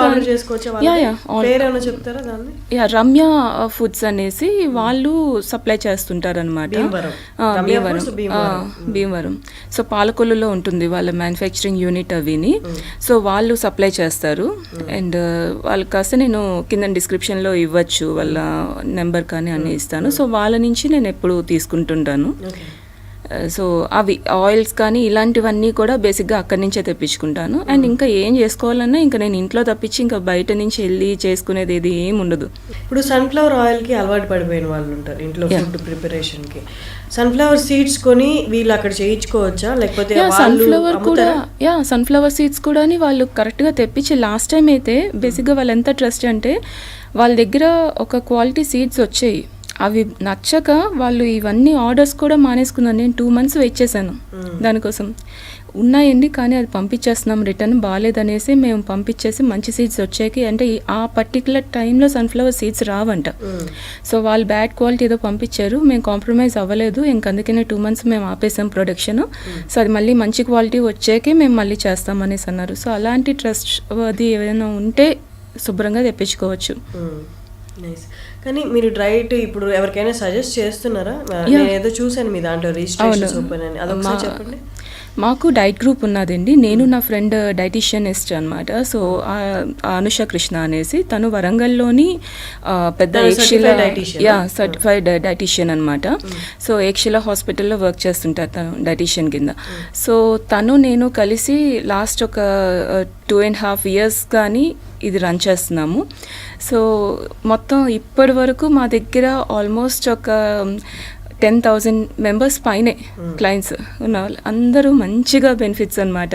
రమ్య ఫుడ్స్ అనేసి వాళ్ళు సప్లై చేస్తుంటారు అనమాట భీమవరం. సో పాలకొల్లులో ఉంటుంది వాళ్ళ మ్యానుఫ్యాక్చరింగ్ యూనిట్ అవిని. సో వాళ్ళు సప్లై చేస్తారు. అండ్ వాళ్ళకి కాస్త నేను కింద డిస్క్రిప్షన్లో ఇవ్వచ్చు వాళ్ళ నెంబర్ కానీ అన్నీ ఇస్తాను. సో వాళ్ళ నుంచి నేను ఎప్పుడు తీసుకుంటుంటాను. సో అవి ఆయిల్స్ కానీ ఇలాంటివన్నీ కూడా బేసిక్గా అక్కడి నుంచే తెప్పించుకుంటాను. అండ్ ఇంకా ఏం చేసుకోవాలన్నా ఇంకా నేను ఇంట్లో తప్పించి ఇంకా బయట నుంచి వెళ్ళి చేసుకునేది ఏది ఏమి ఉండదు. ఇప్పుడు సన్ఫ్లవర్ ఆయిల్కి అలవాటు పడిపోయిన వాళ్ళు ఉంటారు ఇంట్లో ఫుడ్ ప్రిపరేషన్కి. సన్ఫ్లవర్ సీడ్స్ కొని వీళ్ళు అక్కడ చేయించుకోవచ్చా, లేకపోతే సన్ఫ్లవర్ సీడ్స్ కూడా వాళ్ళు కరెక్ట్గా తెప్పించి, లాస్ట్ టైం అయితే బేసిక్గా వాళ్ళు ఎంత ట్రస్ట్ అంటే వాళ్ళ దగ్గర ఒక క్వాలిటీ సీడ్స్ వచ్చాయి, అవి నచ్చక వాళ్ళు ఇవన్నీ ఆర్డర్స్ కూడా మానేసుకున్నాను. నేను 2 months వెయిట్ చేశాను దానికోసం. ఉన్నాయండి కానీ అది పంపించేస్తున్నాం రిటర్న్, బాగాలేదనేసి మేము పంపించేసి మంచి సీడ్స్ వచ్చాయి. అంటే ఆ పర్టికులర్ టైంలో సన్ఫ్లవర్ సీడ్స్ రావంట. సో వాళ్ళు బ్యాడ్ క్వాలిటీ ఏదో పంపించారు, మేము కాంప్రమైజ్ అవ్వలేదు, అందుకనే 2 months మేము ఆపేసాం ప్రొడక్షన్. సో అది మళ్ళీ మంచి క్వాలిటీ వచ్చాకే మేము మళ్ళీ చేస్తామనేసి అన్నారు. సో అలాంటి ట్రస్ట్ అది ఏదైనా ఉంటే శుభ్రంగా తెప్పించుకోవచ్చు. కానీ మీరు డైట్ ఇప్పుడు ఎవరికైనా సజెస్ట్ చేస్తున్నారా? నేను ఏదో చూసాను మీ దాంట్లో రిజిస్ట్రేషన్ ఓపెన్ అని, అదొకసారి చెప్పండి. మాకు డైట్ గ్రూప్ ఉన్నదండి. నేను నా ఫ్రెండ్ డైటీషియనిస్ట్ అనమాట. సో అనుష కృష్ణ అనేసి, తను వరంగల్లోని పెద్ద ఏక్షిలా సర్టిఫైడ్ డైటీషియన్ అనమాట. సో ఏక్షిలా హాస్పిటల్లో వర్క్ చేస్తుంటారు తను డైటీషియన్ కింద. సో తను నేను కలిసి లాస్ట్ ఒక 2.5 years కానీ ఇది రన్ చేస్తున్నాము. సో మొత్తం ఇప్పటి వరకు మా దగ్గర ఆల్మోస్ట్ ఒక 10,000 మెంబర్స్ పైనే క్లయింట్స్ ఉన్న వాళ్ళు అందరూ మంచిగా బెనిఫిట్స్ అనమాట.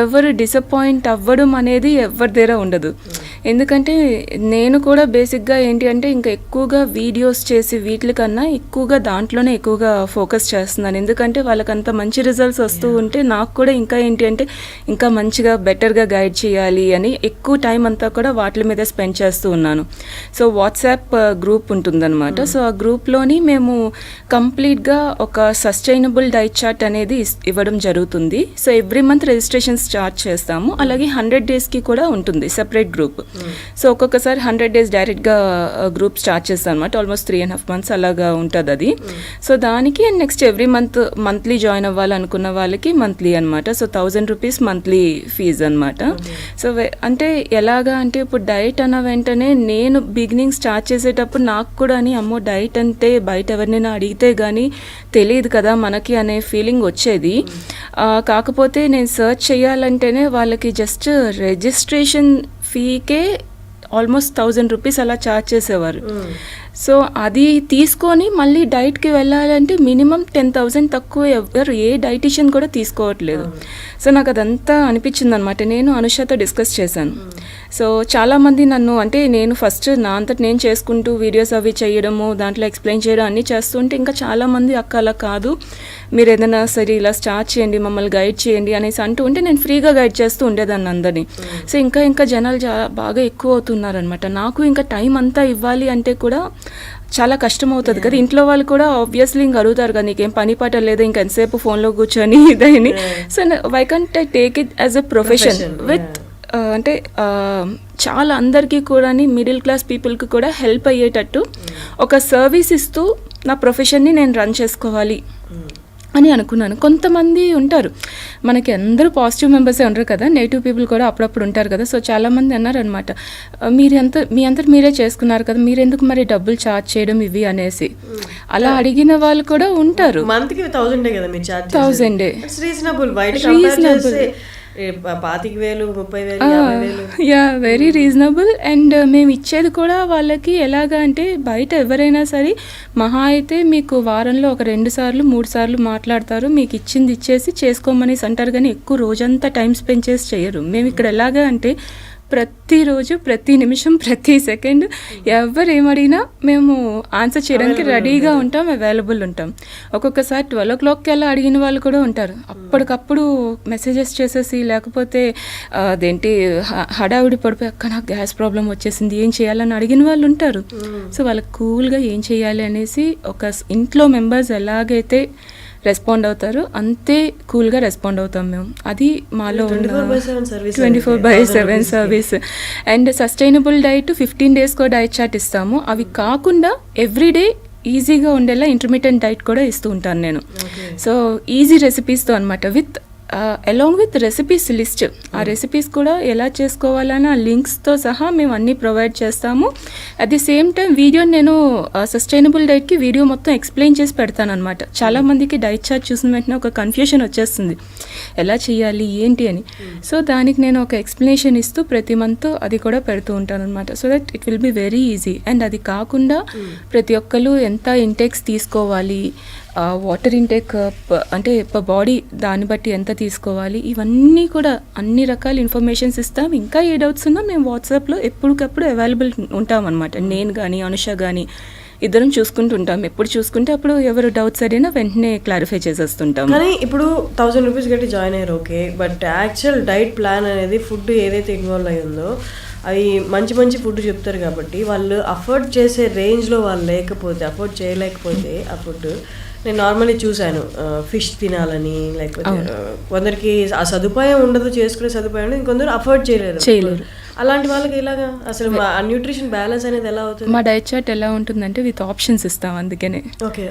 ఎవరు డిసప్పాయింట్ అవ్వడం అనేది ఎవరి దగ్గర ఉండదు. ఎందుకంటే నేను కూడా బేసిక్గా ఏంటి అంటే ఇంకా ఎక్కువగా వీడియోస్ చేసి వీటికన్నా ఎక్కువగా దాంట్లోనే ఎక్కువగా ఫోకస్ చేస్తున్నాను. ఎందుకంటే వాళ్ళకంత మంచి రిజల్ట్స్ వస్తూ ఉంటే నాకు కూడా ఇంకా ఏంటి అంటే ఇంకా మంచిగా బెటర్గా గైడ్ చేయాలి అని ఎక్కువ టైం అంతా కూడా వాటి మీద స్పెండ్ చేస్తూ ఉన్నాను. సో వాట్సాప్ గ్రూప్ ఉంటుందన్నమాట. సో ఆ గ్రూప్లోని మేము కంప్లీట్గా ఒక సస్టైనబుల్ డైట్ చార్ట్ అనేది ఇవ్వడం జరుగుతుంది. So every month registration start చేస్తాము. అలాగే 100 daysకి కూడా ఉంటుంది సెపరేట్ గ్రూప్. సో ఒక్కొక్కసారి 100 days డైరెక్ట్గా గ్రూప్ స్టార్ట్ చేస్తాను అనమాట. ఆల్మోస్ట్ 3.5 months అలాగా ఉంటుంది అది. సో దానికి నెక్స్ట్ ఎవ్రీ మంత్లీ జాయిన్ అవ్వాలనుకున్న వాళ్ళకి మంత్లీ అనమాట. సో 1,000 rupees మంత్లీ ఫీజు అనమాట. సో అంటే ఎలాగా అంటే ఇప్పుడు డైట్ అన్న వెంటనే నేను బిగినింగ్ స్టార్ట్ చేసేటప్పుడు నాకు కూడా అని అమ్మో డైట్ అంటే బయట ఎవరినైనా అడిగితే కానీ తెలియదు కదా మనకి అనే ఫీలింగ్ వచ్చేది. కాకపోతే నేను సర్చ్ చేయాలంటేనే వాళ్ళకి జస్ట్ రిజిస్ట్రేషన్ ఫీకే ఆల్మోస్ట్ 1,000 rupees అలా ఛార్జ్ చేసేవారు. సో అది తీసుకొని మళ్ళీ డైట్కి వెళ్ళాలంటే మినిమం 10,000 తక్కువ ఎవరు ఏ డైటీషియన్ కూడా తీసుకోవట్లేదు. సో నాకు అదంతా అనిపించింది అనమాట. నేను అనుషతో డిస్కస్ చేశాను. సో చాలామంది నన్ను అంటే నేను ఫస్ట్ నా అంతటి నేను చేసుకుంటూ వీడియోస్ అవి చేయడము దాంట్లో ఎక్స్ప్లెయిన్ చేయడం అన్నీ చేస్తుంటే ఇంకా చాలామంది అక్క అలా కాదు మీరు ఏదైనా సరే ఇలా స్టార్ట్ చేయండి మమ్మల్ని గైడ్ చేయండి అనేసి అంటూ ఉంటే నేను ఫ్రీగా గైడ్ చేస్తూ ఉండేదాన్ని అందరినీ. సో ఇంకా జనాలు బాగా ఎక్కువ అవుతున్నారనమాట. నాకు ఇంకా టైం అంతా ఇవ్వాలి అంటే కూడా చాలా కష్టం అవుతుంది కదా. ఇంట్లో వాళ్ళు కూడా ఆబ్వియస్లీ ఇంక అడుగుతారు కదా నీకేం పని పాట లేదా ఇంకా ఎంతసేపు ఫోన్లో కూర్చొని ఇదని. So why can't I take it as a profession with అంటే చాలా అందరికీ కూడా మిడిల్ క్లాస్ పీపుల్కి కూడా హెల్ప్ అయ్యేటట్టు ఒక సర్వీస్ ఇస్తూ నా ప్రొఫెషన్ని నేను రన్ చేసుకోవాలి అని అనుకున్నాను. కొంతమంది ఉంటారు మనకి అందరూ పాజిటివ్ మెంబర్సే ఉంటారు కదా, నెగిటివ్ పీపుల్ కూడా అప్పుడప్పుడు ఉంటారు కదా. సో చాలామంది అన్నారనమాట మీ అంతా మీరే చేసుకున్నారు కదా మీరెందుకు మరి డబ్బులు ఛార్జ్ చేయడం ఇవి అనేసి అలా అడిగిన వాళ్ళు కూడా ఉంటారు. మంత్కి 1,000 కదా మీరు charge 1,000 reasonable 25,000 30,000 yeah very reasonable. And మేము ఇచ్చేది కూడా వాళ్ళకి ఎలాగా అంటే బయట ఎవరైనా సరే మహా అయితే మీకు వారంలో ఒక 2 సార్లు 3 సార్లు మాట్లాడతారు, మీకు ఇచ్చింది ఇచ్చేసి చేసుకోమనేసి అంటారు, కానీ ఎక్కువ రోజంతా టైం స్పెండ్ చేసి చేయరు. మేము ఇక్కడ ఎలాగా అంటే ప్రతిరోజు ప్రతి నిమిషం ప్రతి సెకండ్ ఎవరు ఏమడిగినా మేము ఆన్సర్ చేయడానికి రెడీగా ఉంటాం, అవైలబుల్ ఉంటాం. ఒక్కొక్కసారి 12 o'clockకి అలా అడిగిన వాళ్ళు కూడా ఉంటారు. అప్పటికప్పుడు మెసేజెస్ చేసేసి లేకపోతే అదేంటి హడావిడి పడిపోయి అక్క నాకు గ్యాస్ ప్రాబ్లం వచ్చేసింది ఏం చేయాలని అడిగిన వాళ్ళు ఉంటారు. సో వాళ్ళకి కూల్గా ఏం చేయాలి అనేసి ఒక ఇంట్లో మెంబర్స్ ఎలాగైతే రెస్పాండ్ అవుతారు అంతే కూల్గా రెస్పాండ్ అవుతాం మేము. అది మాలో 24/7 service. And sustainable diet 15 days diet chart ఇస్తాము. అవి కాకుండా ఎవ్రీడే ఈజీగా ఉండేలా ఇంటర్మీడియట్ డైట్ కూడా ఇస్తూ ఉంటాను నేను. సో ఈజీ రెసిపీస్తో అనమాట with along with recipes list. ఆ రెసిపీస్ కూడా ఎలా చేసుకోవాలని ఆ లింక్స్తో సహా మేము అన్నీ ప్రొవైడ్ చేస్తాము. At the same time video నేను సస్టైనబుల్ డైట్కి వీడియో మొత్తం ఎక్స్ప్లెయిన్ చేసి పెడతాను అనమాట. చాలామందికి డైట్ చార్ట్ చూసిన వెంటనే ఒక కన్ఫ్యూషన్ వచ్చేస్తుంది ఎలా చేయాలి ఏంటి అని. సో దానికి నేను ఒక ఎక్స్ప్లెనేషన్ ఇస్తూ ప్రతి మంత్ అది కూడా పెడుతూ ఉంటాను అనమాట. So that it will be very easy. And అది కాకుండా ప్రతి ఒక్కరు ఎంత ఇంటేక్స్ తీసుకోవాలి, వాటర్ ఇంటేక్ అంటే బాడీ దాన్ని బట్టి ఎంత తీసుకోవాలి, ఇవన్నీ కూడా అన్ని రకాల ఇన్ఫర్మేషన్స్ ఇస్తాం. ఇంకా ఏ డౌట్స్ ఉన్నా మేము వాట్సాప్లో ఎప్పటికప్పుడు అవైలబుల్ ఉంటాం అనమాట. నేను కానీ అనుష కానీ ఇద్దరం చూసుకుంటూ ఉంటాం. ఎప్పుడు చూసుకుంటే అప్పుడు ఎవరు డౌట్స్ అడిగినా వెంటనే క్లారిఫై చేసేస్తుంటాం. కానీ ఇప్పుడు 1,000 rupees కట్టి జాయిన్ అయ్యారు okay, but actual diet plan అనేది ఫుడ్ ఏదైతే ఇన్వాల్వ్ అయ్యి ఉందో అవి మంచి ఫుడ్ చెప్తారు కాబట్టి వాళ్ళు అఫోర్డ్ చేసే రేంజ్లో వాళ్ళు అఫోర్డ్ చేయలేకపోతే ఆ ఫుడ్ నేను నార్మల్లీ చూశాను ఫిష్ తినాలని, లేకపోతే కొందరికి ఆ సదుపాయం ఉండదు, చేసుకునే సదుపాయం ఉండదు, ఇంకొందరు అఫోర్డ్ చేయలేరు. అలాంటి వాళ్ళకి ఇలాగా అసలు న్యూట్రిషన్ బ్యాలెన్స్ అనేది ఎలా అవుతుంది? మా డైట్ చార్ట్ ఎలా ఉంటుందంటే విత్ ఆప్షన్స్ ఇస్తాం అందుకనే. ఓకే.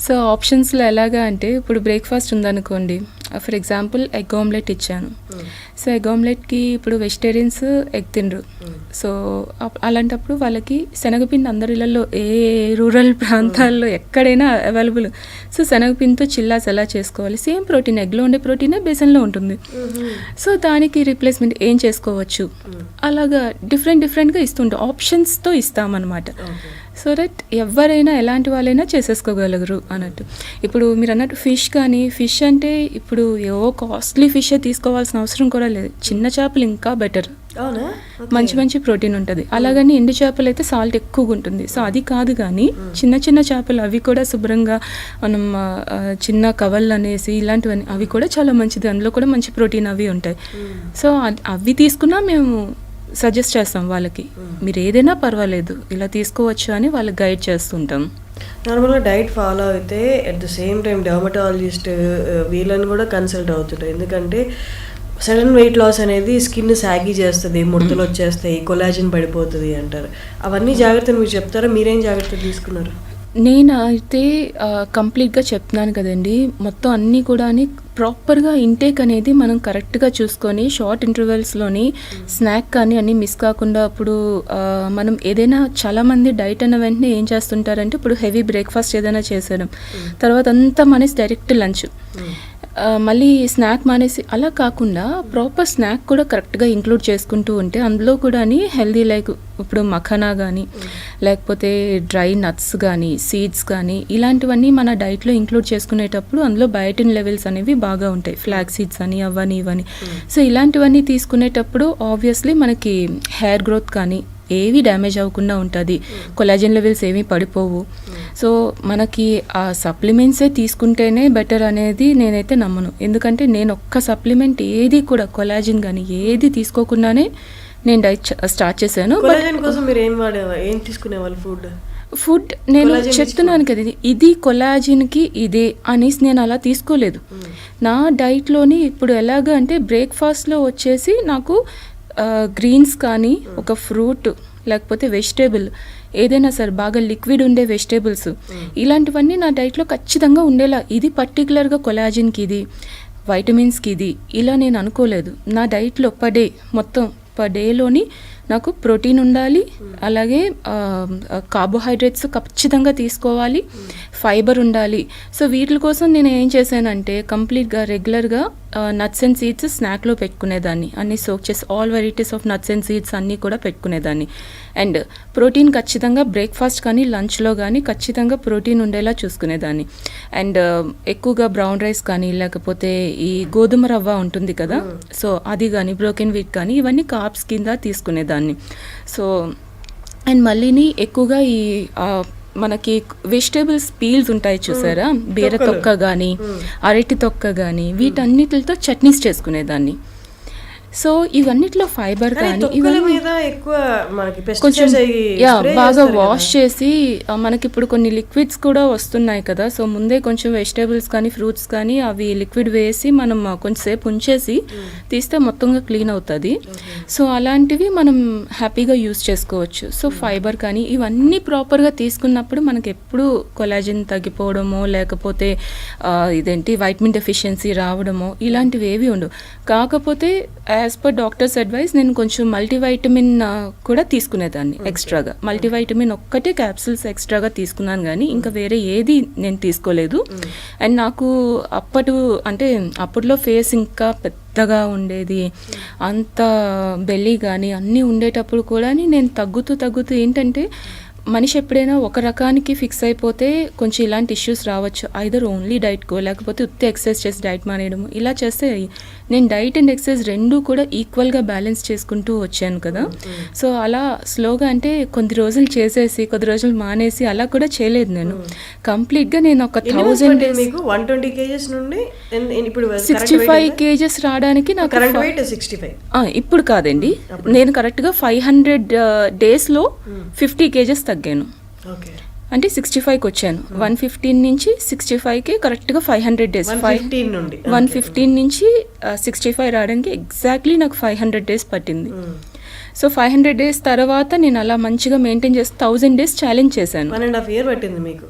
సో ఆప్షన్స్లో ఎలాగా అంటే ఇప్పుడు బ్రేక్ఫాస్ట్ ఉందనుకోండి, ఫర్ ఎగ్జాంపుల్ ఎగ్ ఆమ్లెట్ ఇచ్చాను. సో ఎగ్ ఆమ్లెట్కి ఇప్పుడు వెజిటేరియన్స్ ఎగ్ తినరు. సో అలాంటప్పుడు వాళ్ళకి శనగపిండి అందరిలలో ఏ రూరల్ ప్రాంతాల్లో ఎక్కడైనా అవైలబుల్. సో శనగపిండితో చిల్లాస్ ఎలా చేసుకోవాలి, సేమ్ ప్రోటీన్ ఎగ్లో ఉండే ప్రోటీనే బేసన్లో ఉంటుంది. సో దానికి రీప్లేస్మెంట్ ఏం చేసుకోవచ్చు, అలాగా డిఫరెంట్గా ఇస్తుంటాం, ఆప్షన్స్తో ఇస్తామన్నమాట. సో దట్ ఎవరైనా ఎలాంటి వాళ్ళైనా చేసేసుకోగలరు అన్నట్టు. ఇప్పుడు మీరు అన్నట్టు ఫిష్ అంటే ఇప్పుడు ఏవో కాస్ట్లీ ఫిష్ తీసుకోవాల్సిన అవసరం కూడా లేదు. చిన్న చేపలు ఇంకా బెటర్, మంచి ప్రోటీన్ ఉంటుంది. అలాగని ఎండు చేపలు అయితే సాల్ట్ ఎక్కువగా ఉంటుంది. సో అది కాదు, కానీ చిన్న చేపలు అవి కూడా శుభ్రంగా మనం చిన్న కవళ్ళు అనేసి ఇలాంటివన్నీ అవి కూడా చాలా మంచిది, అందులో కూడా మంచి ప్రోటీన్ అవి ఉంటాయి. సో అవి తీసుకున్నా మేము సజెస్ట్ చేస్తాం వాళ్ళకి, మీరు ఏదైనా పర్వాలేదు ఇలా తీసుకోవచ్చు అని వాళ్ళకి గైడ్ చేస్తుంటాం. నార్మల్గా డైట్ ఫాలో అయితే at the same time dermatologist వీళ్ళని కూడా కన్సల్ట్ అవుతుంటారు. ఎందుకంటే సడన్ వెయిట్ లాస్ అనేది స్కిన్ సాగి చేస్తుంది, ముడతలు వచ్చేస్తాయి, కొలాజిన్ పడిపోతుంది అంటారు. అవన్నీ జాగ్రత్తలు మీరు చెప్తారా? మీరేం జాగ్రత్తలు తీసుకున్నారు? నేను అయితే కంప్లీట్గా చెప్తున్నాను కదండి, మొత్తం అన్నీ కూడా ప్రాపర్గా ఇంటేక్ అనేది మనం కరెక్ట్గా చూసుకొని షార్ట్ ఇంటర్వెల్స్లోని స్నాక్ కానీ అన్నీ మిస్ కాకుండా. అప్పుడు మనం ఏదైనా చాలామంది డైట్ అన్న వెంటనే ఏం చేస్తుంటారంటే ఇప్పుడు హెవీ బ్రేక్ఫాస్ట్ ఏదైనా చేసేయడం, తర్వాత అంతా మానేసి డైరెక్ట్ లంచ్, మళ్ళీ స్నాక్ మానేసి అలా కాకుండా ప్రాపర్ స్నాక్ కూడా కరెక్ట్గా ఇంక్లూడ్ చేసుకుంటూ ఉంటే అందులో కూడా హెల్దీ లైక్ ఇప్పుడు మఖానా కానీ లేకపోతే డ్రై నట్స్ కానీ సీడ్స్ కానీ ఇలాంటివన్నీ మన డైట్లో ఇంక్లూడ్ చేసుకునేటప్పుడు అందులో బయోటిన్ లెవెల్స్ అనేవి బాగా ఉంటాయి. ఫ్లాక్ సీడ్స్ అని అవని ఇవని. సో ఇలాంటివన్నీ తీసుకునేటప్పుడు ఆబ్వియస్లీ మనకి హెయిర్ గ్రోత్ కానీ ఏవి డ్యామేజ్ అవ్వకుండా ఉంటుంది, కొలాజన్ లెవెల్స్ ఏమీ పడిపోవు. సో మనకి ఆ సప్లిమెంట్సే తీసుకుంటేనే బెటర్ అనేది నేనైతే నమ్మను. ఎందుకంటే నేను ఒక్క సప్లిమెంట్ ఏది కూడా కొలాజిన్ కానీ ఏది తీసుకోకుండానే నేను డైట్ స్టార్ట్ చేశాను. ఏం తీసుకునేవాళ్ళు? ఫుడ్ నేను చెప్తున్నాను కదా, ఇది కొలాజిన్కి ఇదే అనేసి నేను అలా తీసుకోలేదు. నా డైట్లోని ఇప్పుడు ఎలాగ అంటే బ్రేక్ఫాస్ట్లో వచ్చేసి నాకు గ్రీన్స్ కానీ ఒక ఫ్రూట్ లేకపోతే వెజిటేబుల్ ఏదైనా సరే బాగా లిక్విడ్ ఉండే వెజిటేబుల్స్ ఇలాంటివన్నీ నా డైట్లో ఖచ్చితంగా ఉండేలా. ఇది పర్టికులర్గా కొలాజిన్కి ఇది, వైటమిన్స్కి ఇది ఇలా నేను అనుకోలేదు. నా డైట్లో మొత్తం పర్ డేలోని నాకు ప్రోటీన్ ఉండాలి, అలాగే కార్బోహైడ్రేట్స్ ఖచ్చితంగా తీసుకోవాలి, ఫైబర్ ఉండాలి. సో వీటి కోసం నేను ఏం చేశానంటే కంప్లీట్గా రెగ్యులర్గా నట్స్ అండ్ సీడ్స్ స్నాక్లో పెట్టుకునేదాన్ని, అన్నీ సోక్ చేసి all varieties of nuts and seeds అన్నీ కూడా పెట్టుకునేదాన్ని. అండ్ ప్రోటీన్ ఖచ్చితంగా బ్రేక్ఫాస్ట్ కానీ లంచ్లో కానీ ఖచ్చితంగా ప్రోటీన్ ఉండేలా చూసుకునేదాన్ని. అండ్ ఎక్కువగా బ్రౌన్ రైస్ కానీ లేకపోతే ఈ గోధుమ రవ్వ ఉంటుంది కదా, సో అది కానీ బ్రోకెన్ వీట్ కానీ ఇవన్నీ కార్బ్స్ కింద తీసుకునేదాన్ని. సో అండ్ మళ్ళీని ఎక్కువగా ఈ మనకి వెజిటేబుల్స్ పీల్స్ ఉంటాయి చూసారా, బీర తొక్క కానీ అరటి తొక్క కానీ వీటన్నిటితో చట్నీస్ చేసుకునేదాన్ని. సో ఇవన్నిట్లో ఫైబర్ కానీ ఇవన్నీ కొంచెం బాగా వాష్ చేసి మనకి ఇప్పుడు కొన్ని లిక్విడ్స్ కూడా వస్తున్నాయి కదా, సో ముందే కొంచెం వెజిటేబుల్స్ కానీ ఫ్రూట్స్ కానీ అవి లిక్విడ్ వేసి మనం కొంచెంసేపు ఉంచేసి తీస్తే మొత్తంగా క్లీన్ అవుతుంది. సో అలాంటివి మనం హ్యాపీగా యూస్ చేసుకోవచ్చు. సో ఫైబర్ కానీ ఇవన్నీ ప్రాపర్గా తీసుకున్నప్పుడు మనకి ఎప్పుడు కొలాజిన్ తగ్గిపోవడమో లేకపోతే వైటమిన్ డెఫిషియన్సీ రావడమో ఇలాంటివి ఏవి ఉండవు. కాకపోతే యాజ్ పర్ డాక్టర్స్ అడ్వైస్ నేను కొంచెం మల్టీవైటమిన్ కూడా తీసుకునేదాన్ని ఎక్స్ట్రాగా. మల్టీవైటమిన్ ఒక్కటే క్యాప్సూల్స్ ఎక్స్ట్రాగా తీసుకున్నాను కానీ ఇంకా వేరే ఏది నేను తీసుకోలేదు. అండ్ నాకు అప్పట్లో ఫేస్ ఇంకా పెద్దగా ఉండేది, అంత బెల్లీ కానీ అన్నీ ఉండేటప్పుడు కూడా నేను తగ్గుతూ ఏంటంటే మనిషి ఎప్పుడైనా ఒక రకానికి ఫిక్స్ అయిపోతే కొంచెం ఇలాంటి ఇష్యూస్ రావచ్చు. ఐదర్ ఓన్లీ డైట్కో లేకపోతే ఉత్తే ఎక్సర్సైజ్ చేసి డైట్ మానేయడము ఇలా చేస్తే నేను డైట్ అండ్ ఎక్సర్సైజ్ రెండూ కూడా ఈక్వల్గా బ్యాలెన్స్ చేసుకుంటూ వచ్చాను కదా. సో అలా స్లోగా అంటే కొద్ది రోజులు చేసేసి కొద్ది రోజులు మానేసి అలా కూడా చేయలేదు. నేను కంప్లీట్గా నేను ఒక 120 kgs నుండి 65 kgs రావడానికి నాకు ఇప్పుడు కాదండి, నేను కరెక్ట్గా 500 daysలో 50 kgs తగ్గాను. అంటే 65కి వచ్చాను. 115 నుంచి 65కి కరెక్ట్గా 500 days. 115 నుంచి 65 రావడానికి ఎగ్జాక్ట్లీ నాకు 500 days పట్టింది. సో 500 days తర్వాత నేను అలా మంచిగా మెయింటైన్ చేసి 1000 days ఛాలెంజ్ చేశాను. 1.5 year పట్టింది మీకు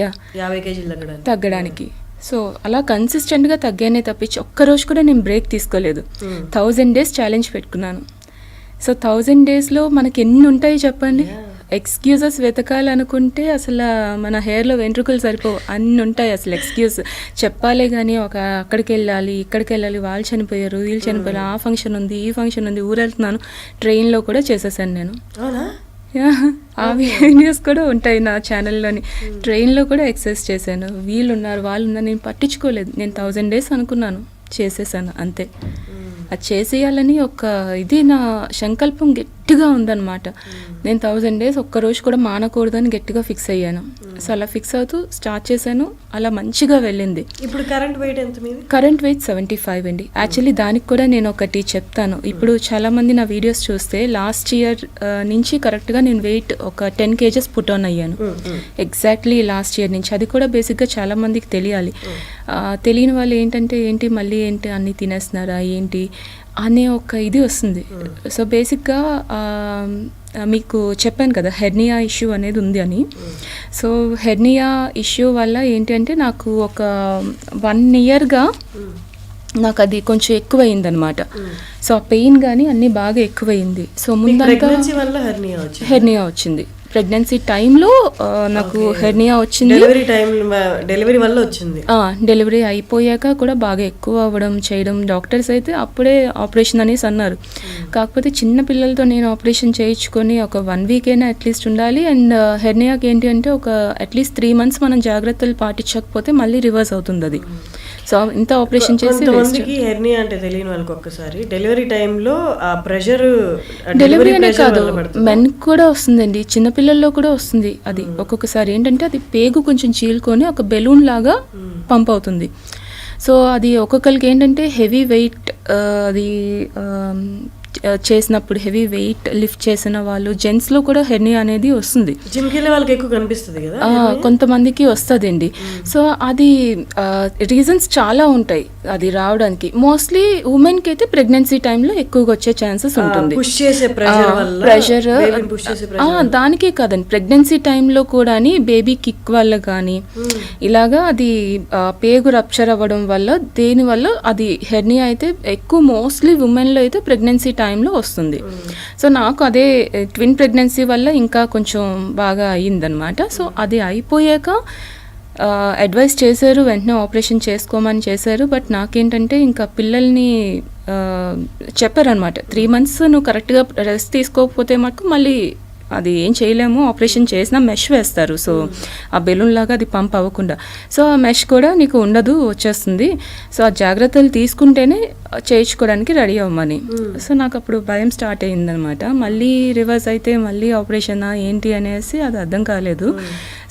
యా 50 kg తగ్గడానికి. సో అలా కన్సిస్టెంట్గా తగ్గానే తప్పించి ఒక్కరోజు కూడా నేను బ్రేక్ తీసుకోలేదు. 1000 days ఛాలెంజ్ పెట్టుకున్నాను. సో 1000 daysలో మనకి ఎన్ని ఉంటాయి చెప్పండి. ఎక్స్క్యూజెస్ వెతకాలనుకుంటే అసలు మన హెయిర్లో వెంట్రుకలు సరిపోవు, అన్ని ఉంటాయి అసలు ఎక్స్క్యూజ్ చెప్పాలే కానీ. అక్కడికి వెళ్ళాలి, ఇక్కడికి వెళ్ళాలి, వాళ్ళు చనిపోయారు, వీళ్ళు చనిపోయారు, ఆ ఫంక్షన్ ఉంది, ఈ ఫంక్షన్ ఉంది, ఊరెళ్తున్నాను. ట్రైన్లో కూడా చేసేసాను నేను. ఆ వీడియోస్ కూడా ఉంటాయి నా ఛానల్లోని. ట్రైన్లో కూడా ఎక్సర్సైజ్ చేశాను. వీళ్ళు ఉన్నారు, వాళ్ళు ఉన్నారు, నేను పట్టించుకోలేదు. నేను 1000 days అనుకున్నాను, చేసేసాను అంతే. అది చేసేయాలని ఒక ఇది నా సంకల్పం గట్టిగా ఉందన్నమాట. నేను 1000 days ఒక్కరోజు కూడా మానకూడదని గట్టిగా ఫిక్స్ అయ్యాను. సో అలా ఫిక్స్ అవుతూ స్టార్ట్ చేశాను, అలా మంచిగా వెళ్ళింది. ఇప్పుడు కరెంట్ వెయిట్ ఎంత మీది? కరెంట్ వెయిట్ 75 అండి. యాక్చువల్లీ దానికి కూడా నేను ఒకటి చెప్తాను. ఇప్పుడు చాలామంది నా వీడియోస్ చూస్తే లాస్ట్ ఇయర్ నుంచి కరెక్ట్గా నేను వెయిట్ ఒక 10 kgs పుట్ ఆన్ అయ్యాను ఎగ్జాక్ట్లీ లాస్ట్ ఇయర్ నుంచి. అది కూడా బేసిక్గా చాలామందికి తెలియాలి. తెలియని వాళ్ళు ఏంటి మళ్ళీ ఏంటి అన్నీ తినేస్తున్నారా ఏంటి అనే ఒక ఇది వస్తుంది. సో బేసిక్గా మీకు చెప్పాను కదా హెర్నియా ఇష్యూ అనేది ఉంది అని. సో హెర్నియా ఇష్యూ వల్ల ఏంటి అంటే నాకు ఒక 1 yearగా నాకు అది కొంచెం ఎక్కువైంది అనమాట. సో ఆ పెయిన్ కానీ అన్నీ బాగా ఎక్కువైంది. సో ముందంతా హెర్నియా వచ్చింది. ప్రెగ్నెన్సీ టైంలో నాకు హెర్నియా వచ్చింది. డెలివరీ వల్ల వచ్చింది. డెలివరీ అయిపోయాక కూడా బాగా ఎక్కువ అవ్వడం చేయడం. డాక్టర్స్ అయితే అప్పుడే ఆపరేషన్ అనేసి అన్నారు. కాకపోతే చిన్న పిల్లలతో నేను ఆపరేషన్ చేయించుకొని ఒక 1 week అయినా అట్లీస్ట్ ఉండాలి. అండ్ హెర్నియాకి ఏంటి అంటే ఒక అట్లీస్ట్ 3 months మనం జాగ్రత్తలు పాటించకపోతే మళ్ళీ రివర్స్ అవుతుంది అది. సో ఇంత ఆపరేషన్ చేసి హెర్నియా అంటే తెలియని వాళ్ళకి ఒక్కసారి డెలివరీ టైంలో ఆ ప్రెషర్, డెలివరీ అనే కాదు మెన్ కూడా వస్తుందండి, చిన్నపిల్లల్లో కూడా వస్తుంది. అది ఒక్కొక్కసారి ఏంటంటే అది పేగు కొంచెం చీల్కొని ఒక బెలూన్ లాగా పంప్ అవుతుంది. సో అది ఒక్కొక్కరికి ఏంటంటే హెవీ వెయిట్ అది చేసినప్పుడు హెవీ వెయిట్ లిఫ్ట్ చేసిన వాళ్ళు జెంట్స్లో కూడా హెర్నియా అనేది వస్తుంది. జిమ్కి వెళ్ళే వాళ్ళకి ఎక్కువ కనిపిస్తుంది కదా, కొంతమందికి వస్తుందండి. సో అది రీజన్స్ చాలా ఉంటాయి అది రావడానికి. మోస్ట్లీ ఉమెన్కి అయితే ప్రెగ్నెన్సీ టైంలో ఎక్కువగా వచ్చే ఛాన్సెస్ ఉంటుంది. ప్రెషర్ దానికే కాదండి, ప్రెగ్నెన్సీ టైంలో కూడా బేబీ కిక్ వల్ల కానీ ఇలాగా అది పేగు రప్చర్ అవ్వడం వల్ల దేనివల్ల అది హెర్నియా అయితే ఎక్కువ మోస్ట్లీ ఉమెన్లో అయితే ప్రెగ్నెన్సీ టైంలో వస్తుంది. సో నాకు అదే ట్విన్ ప్రెగ్నెన్సీ వల్ల ఇంకా కొంచెం బాగా అయ్యిందనమాట. సో అది అయిపోయాక అడ్వైస్ చేశారు, వెంటనే ఆపరేషన్ చేసుకోమని చేశారు. బట్ నాకేంటంటే ఇంకా పిల్లల్ని చెప్పారనమాట 3 months నువ్వు కరెక్ట్గా రెస్ట్ తీసుకోకపోతే మాకు మళ్ళీ అది ఏం చేయలేము, ఆపరేషన్ చేసినా మెష్ వేస్తారు. సో ఆ బెలూన్ లాగా అది పంప్ అవ్వకుండా. సో ఆ మెష్ కూడా నీకు ఉండదు, వచ్చేస్తుంది. సో ఆ జాగ్రత్తలు తీసుకుంటేనే చేయించుకోవడానికి రెడీ అవ్వమని. సో నాకు అప్పుడు భయం స్టార్ట్ అయ్యిందనమాట. మళ్ళీ రివర్స్ అయితే మళ్ళీ ఆపరేషనా ఏంటి అనేసి అది అర్థం కాలేదు.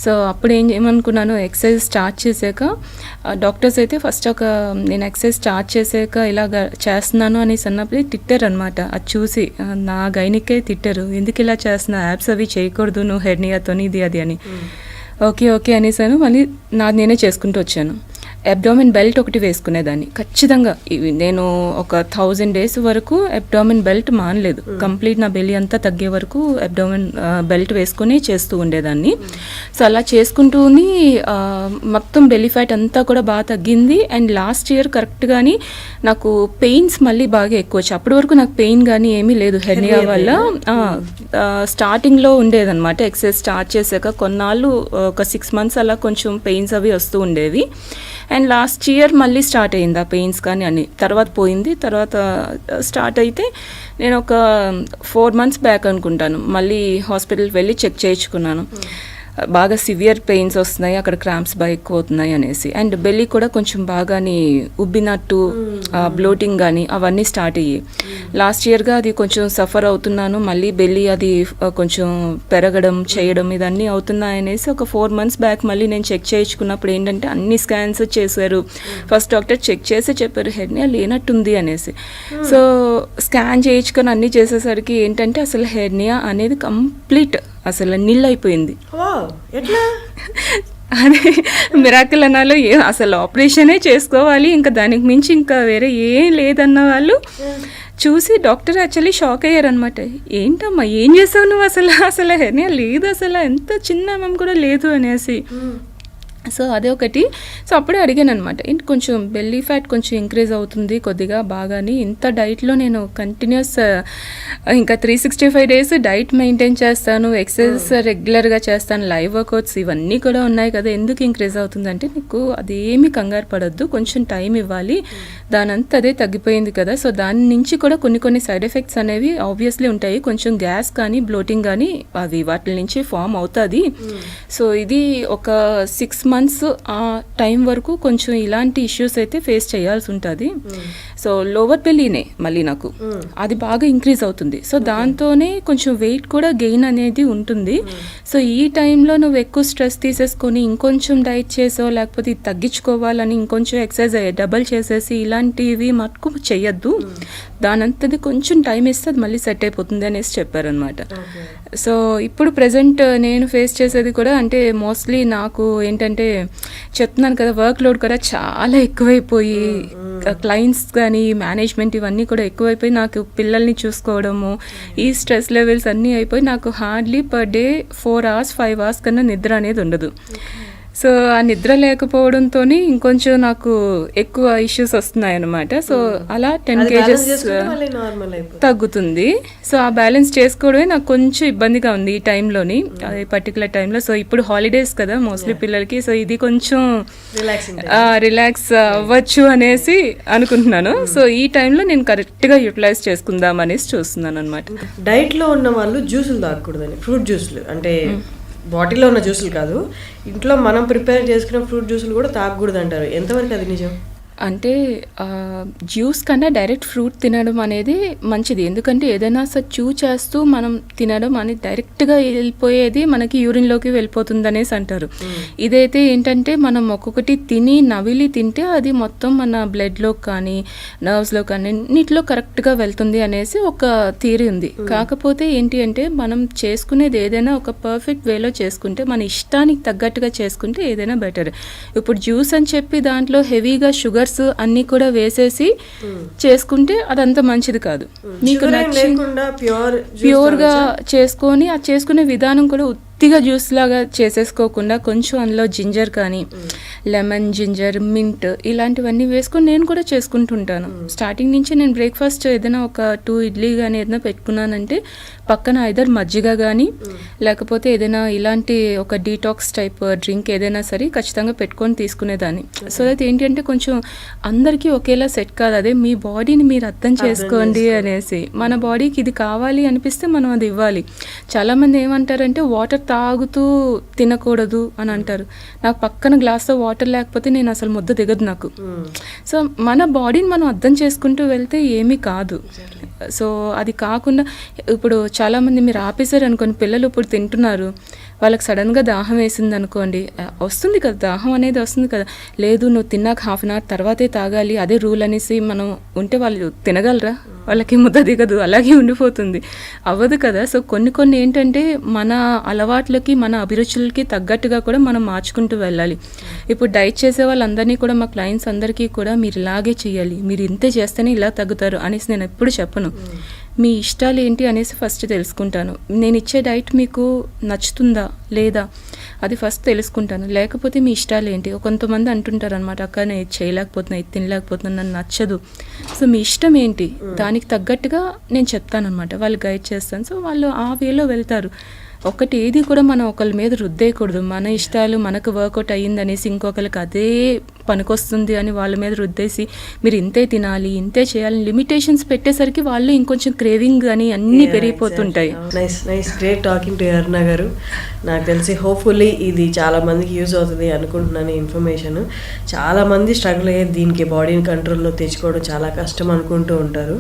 సో అప్పుడు ఏమనుకున్నాను, ఎక్సర్సైజ్ స్టార్ట్ చేశాక డాక్టర్స్ అయితే ఫస్ట్ నేను ఎక్సర్సైజ్ స్టార్ట్ చేశాక ఇలాగ చేస్తున్నాను అనేసి అన్నప్పుడు తిట్టారు అనమాట. అది చూసి నా గైనికే తిట్టారు, ఎందుకు ఇలా చేస్తున్నా, యాప్స్ అవి చేయకూడదు నువ్వు హెర్నియాతో ఇది అది అని. ఓకే అనేసాను. మళ్ళీ నేనే చేసుకుంటూ వచ్చాను. అబ్డామిన్ బెల్ట్ ఒకటి వేసుకునేదాన్ని ఖచ్చితంగా. నేను ఒక 1000 days వరకు అబ్డామిన్ బెల్ట్ మానలేదు. కంప్లీట్ నా బెల్లి అంతా తగ్గే వరకు అబ్డామిన్ బెల్ట్ వేసుకొని చేస్తూ ఉండేదాన్ని. సో అలా చేసుకుంటూ మొత్తం బెల్లి ఫ్యాట్ అంతా కూడా బాగా తగ్గింది. అండ్ లాస్ట్ ఇయర్ కరెక్ట్గాని నాకు పెయిన్స్ మళ్ళీ బాగా ఎక్కువ వచ్చాయి. అప్పటి వరకు నాకు పెయిన్ కానీ ఏమీ లేదు హెర్నియా వల్ల. స్టార్టింగ్లో ఉండేదన్నమాట. ఎక్సర్సైజ్ స్టార్ట్ చేశాక కొన్నాళ్ళు ఒక 6 months అలా కొంచెం పెయిన్స్ అవి వస్తూ ఉండేవి. అండ్ లాస్ట్ ఇయర్ మళ్ళీ స్టార్ట్ అయింది ఆ పెయిన్స్ కానీ అన్ని. తర్వాత పోయింది. తర్వాత స్టార్ట్ అయితే నేను ఒక 4 months బ్యాక్ అనుకుంటాను మళ్ళీ హాస్పిటల్కి వెళ్ళి చెక్ చేయించుకున్నాను. బాగా సివియర్ పెయిన్స్ వస్తున్నాయి, అక్కడ క్రాంప్స్ బాగా ఎక్కువ అవుతున్నాయి అనేసి. అండ్ బెల్లీ కూడా కొంచెం బాగాని ఉబ్బినట్టు బ్లోటింగ్ కానీ అవన్నీ స్టార్ట్ అయ్యాయి. లాస్ట్ ఇయర్గా అది కొంచెం సఫర్ అవుతున్నాను. మళ్ళీ బెల్లీ అది కొంచెం పెరగడం చేయడం ఇదన్నీ అవుతున్నాయి అనేసి ఒక 4 months బ్యాక్ మళ్ళీ నేను చెక్ చేయించుకున్నప్పుడు ఏంటంటే అన్ని స్కాన్స్ చేశారు. ఫస్ట్ డాక్టర్ చెక్ చేసి చెప్పారు హెర్నియా లేనట్టుంది అనేసి. సో స్కాన్ చేయించుకొని అన్నీ చేసేసరికి ఏంటంటే అసలు హెర్నియా అనేది కంప్లీట్ అసలు నిల్ అయిపోయింది. అదే మిరాకిల్ అనాలో అసలు ఆపరేషనే చేసుకోవాలి, ఇంకా దానికి మించి ఇంకా వేరే ఏం లేదన్న వాళ్ళు చూసి డాక్టర్ యాక్చువల్లీ షాక్ అయ్యారనమాట. ఏంటమ్మా ఏం చేసావు నువ్వు, అసలు హెర్నియా లేదు, అసలు ఎంత చిన్న అమ్మం కూడా లేదు అనేసి. సో అదే ఒకటి. సో అప్పుడే అడిగాను అనమాట, ఏంటి కొంచెం బెల్లీ ఫ్యాట్ కొంచెం ఇంక్రీజ్ అవుతుంది కొద్దిగా బాగాని, ఇంత డైట్లో నేను కంటిన్యూస్ ఇంకా 365 days డైట్ మెయింటైన్ చేస్తాను, ఎక్సర్సైజ్ రెగ్యులర్గా చేస్తాను, లైవ్ వర్కౌట్స్ ఇవన్నీ కూడా ఉన్నాయి కదా, ఎందుకు ఇంక్రీజ్ అవుతుందంటే నీకు అదేమి కంగారు పడద్దు, కొంచెం టైం ఇవ్వాలి, దానంతా అదే తగ్గిపోయింది కదా. సో దాని నుంచి కూడా కొన్ని సైడ్ ఎఫెక్ట్స్ అనేవి ఆబ్వియస్లీ ఉంటాయి, కొంచెం గ్యాస్ కానీ బ్లోటింగ్ కానీ అవి వాటి నుంచి ఫామ్ అవుతుంది. సో ఇది ఒక 6 months ఆ టైం వరకు కొంచెం ఇలాంటి ఇష్యూస్ అయితే ఫేస్ చేయాల్సి ఉంటుంది. సో లోవర్ బెల్లీనే మళ్ళీ నాకు అది బాగా ఇంక్రీజ్ అవుతుంది. సో దాంతోనే కొంచెం వెయిట్ కూడా గెయిన్ అనేది ఉంటుంది. సో ఈ టైంలో నువ్వు ఎక్కువ స్ట్రెస్ తీసేసుకొని ఇంకొంచెం డైట్ చేసో లేకపోతే ఇది తగ్గించుకోవాలని ఇంకొంచెం ఎక్సర్సైజ్ డబల్ చేసేసి ఇలాంటివి మటుకు చెయ్యొద్దు, దానంతది కొంచెం టైం ఇస్తే అది మళ్ళీ సెట్ అయిపోతుంది అనేసి చెప్పారనమాట. సో ఇప్పుడు ప్రజెంట్ నేను ఫేస్ చేసేది కూడా అంటే మోస్ట్లీ నాకు ఏంటంటే చెప్తున్నాను కదా, వర్క్ లోడ్ కూడా చాలా ఎక్కువైపోయి క్లయింట్స్ కానీ మేనేజ్మెంట్ ఇవన్నీ కూడా ఎక్కువైపోయి నాకు పిల్లల్ని చూసుకోవడము ఈ స్ట్రెస్ లెవెల్స్ అన్నీ అయిపోయి నాకు hardly per day 4 hours 5 hours కన్నా నిద్ర అనేది ఉండదు. సో ఆ నిద్ర లేకపోవడంతో ఇంకొంచెం నాకు ఎక్కువ ఇష్యూస్ వస్తున్నాయి అనమాట. సో అలా 10 kgs తగ్గుతుంది. సో ఆ బ్యాలెన్స్ చేసుకోవడమే నాకు కొంచెం ఇబ్బందిగా ఉంది ఈ టైంలోని, అది పర్టికులర్ టైంలో. సో ఇప్పుడు హాలిడేస్ కదా మోస్ట్లీ పిల్లలకి, సో ఇది కొంచెం రిలాక్స్ అవ్వచ్చు అనేసి అనుకుంటున్నాను. సో ఈ టైంలో నేను కరెక్ట్గా యూటిలైజ్ చేసుకుందాం అనేసి చూస్తున్నాను అనమాట. డైట్లో ఉన్న వాళ్ళు జ్యూసులు తాగకూడదని, ఫ్రూట్ జ్యూసులు అంటే బాటిల్లో ఉన్న జ్యూసులు కాదు, ఇంట్లో మనం ప్రిపేర్ చేసుకున్న ఫ్రూట్ జ్యూసులు కూడా తాగకూడదు అంటారు, ఎంతవరకు అది నిజం? అంటే జ్యూస్ కన్నా డైరెక్ట్ ఫ్రూట్ తినడం అనేది మంచిది, ఎందుకంటే ఏదైనా సరే చూ చేస్తూ మనం తినడం అనేది డైరెక్ట్గా వెళ్ళిపోయేది మనకి యూరిన్లోకి వెళ్ళిపోతుంది అనేసి అంటారు. ఇదైతే ఏంటంటే మనం ఒక్కొక్కటి తిని నవిలి తింటే అది మొత్తం మన బ్లడ్లో కానీ నర్వ్స్లో కానీ అన్నిటిలో కరెక్ట్గా వెళ్తుంది అనేసి ఒక థియరీ ఉంది. కాకపోతే ఏంటి అంటే మనం చేసుకునేది ఏదైనా ఒక పర్ఫెక్ట్ వేలో చేసుకుంటే, మన ఇష్టానికి తగ్గట్టుగా చేసుకుంటే ఏదైనా బెటర్. ఇప్పుడు జ్యూస్ అని చెప్పి దాంట్లో హెవీగా షుగర్స్ అన్ని కూడా వేసేసి చేసుకుంటే అదంతా మంచిది కాదు. మీకు ప్యూర్గా చేసుకొని ఆ చేసుకునే విధానం కూడా ఉత్తిగా జ్యూస్ లాగా చేసేసుకోకుండా కొంచెం అందులో జింజర్ కానీ లెమన్, జింజర్, మింట్ ఇలాంటివన్నీ వేసుకొని నేను కూడా చేసుకుంటుంటాను. స్టార్టింగ్ నుంచి నేను బ్రేక్ఫాస్ట్ ఏదైనా ఒక 2 ఇడ్లీ కానీ ఏదైనా పెట్టుకున్నానంటే పక్కన ఐదర్ మజ్జిగ కానీ లేకపోతే ఏదైనా ఇలాంటి ఒక డీటాక్స్ టైప్ డ్రింక్ ఏదైనా సరే ఖచ్చితంగా పెట్టుకొని తీసుకునేదాన్ని. సో దట్ ఏంటి అంటే కొంచెం అందరికీ ఒకేలా సెట్ కాదు, అదే మీ బాడీని మీరు అర్థం చేసుకోండి అనేసి. మన బాడీకి ఇది కావాలి అనిపిస్తే మనం అది ఇవ్వాలి. చాలామంది ఏమంటారంటే వాటర్ తాగుతూ తినకూడదు అని అంటారు. నాకు పక్కన గ్లాస్తో వాటర్ లేకపోతే నేను అసలు ముద్ద దిగదు నాకు. సో మన బాడీని మనం అర్థం చేసుకుంటూ వెళ్తే ఏమీ కాదు. సో అది కాకుండా ఇప్పుడు చాలామంది మీరు ఆపేశారు అనుకోండి, పిల్లలు ఇప్పుడు తింటున్నారు, వాళ్ళకి సడన్గా దాహం వేసింది అనుకోండి, వస్తుంది కదా దాహం అనేది వస్తుంది కదా, లేదు నువ్వు తిన్నాక 1/2 hour తర్వాతే తాగాలి అదే రూల్ అనేసి మనం ఉంటే వాళ్ళు తినగలరా? వాళ్ళకి ముద్ద దిగదు, అలాగే ఉండిపోతుంది, అవ్వదు కదా. సో కొన్ని ఏంటంటే మన అలవాట్లకి మన అభిరుచులకి తగ్గట్టుగా కూడా మనం మార్చుకుంటూ వెళ్ళాలి. ఇప్పుడు డైట్ చేసే వాళ్ళందరినీ కూడా మా క్లయింట్స్ అందరికీ కూడా మీరు ఇలాగే చేయాలి, మీరు ఇంతే చేస్తేనే ఇలా తగ్గుతారు అనేసి నేను ఎప్పుడు చెప్పను. మీ ఇష్టాలు ఏంటి అనేసి ఫస్ట్ తెలుసుకుంటాను. నేను ఇచ్చే డైట్ మీకు నచ్చుతుందా లేదా అది ఫస్ట్ తెలుసుకుంటాను. లేకపోతే మీ ఇష్టాలు ఏంటి, కొంతమంది అంటుంటారు అనమాట, అక్క నేను ఇది చేయలేకపోతున్నా, ఇది తినలేకపోతున్నా, నన్ను నచ్చదు. సో మీ ఇష్టం ఏంటి దానికి తగ్గట్టుగా నేను చెప్తాను అనమాట, వాళ్ళు గైడ్ చేస్తాను. సో వాళ్ళు ఆ వేలో వెళ్తారు. ఒకటి ఏది కూడా మనం ఒకరి మీద రుద్దేయకూడదు. మన ఇష్టాలు మనకు వర్కౌట్ అయ్యిందనేసి ఇంకొకరికి అదే పనికొస్తుంది అని వాళ్ళ మీద రుద్దేసి మీరు ఇంతే తినాలి ఇంతే చేయాలి లిమిటేషన్స్ పెట్టేసరికి వాళ్ళు ఇంకొంచెం క్రేవింగ్ అని అన్నీ పెరిగిపోతుంటాయి. నైస్ గ్రేట్ టాకింగ్ టు అరుణ గారు. నాకు తెలిసి హోప్ఫుల్లీ ఇది చాలా మందికి యూజ్ అవుతుంది అనుకుంటున్నాను. ఇన్ఫర్మేషన్ చాలామంది స్ట్రగుల్ అయ్యే దీనికి బాడీని కంట్రోల్లో తెచ్చుకోవడం చాలా కష్టం అనుకుంటూ ఉంటారు.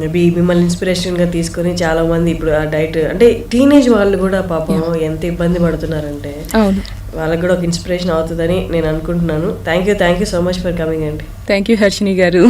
మేబీ మిమ్మల్ని ఇన్స్పిరేషన్గా తీసుకొని చాలామంది ఇప్పుడు ఆ డైట్ అంటే టీనేజ్ వాళ్ళు కూడా పాపం ఎంత ఇబ్బంది పడుతున్నారంటే వాళ్ళకి కూడా ఒక ఇన్స్పిరేషన్ అవుతుందని నేను అనుకుంటున్నాను. Thank you so much for coming అండి. థ్యాంక్ యూ హర్షిని గారు.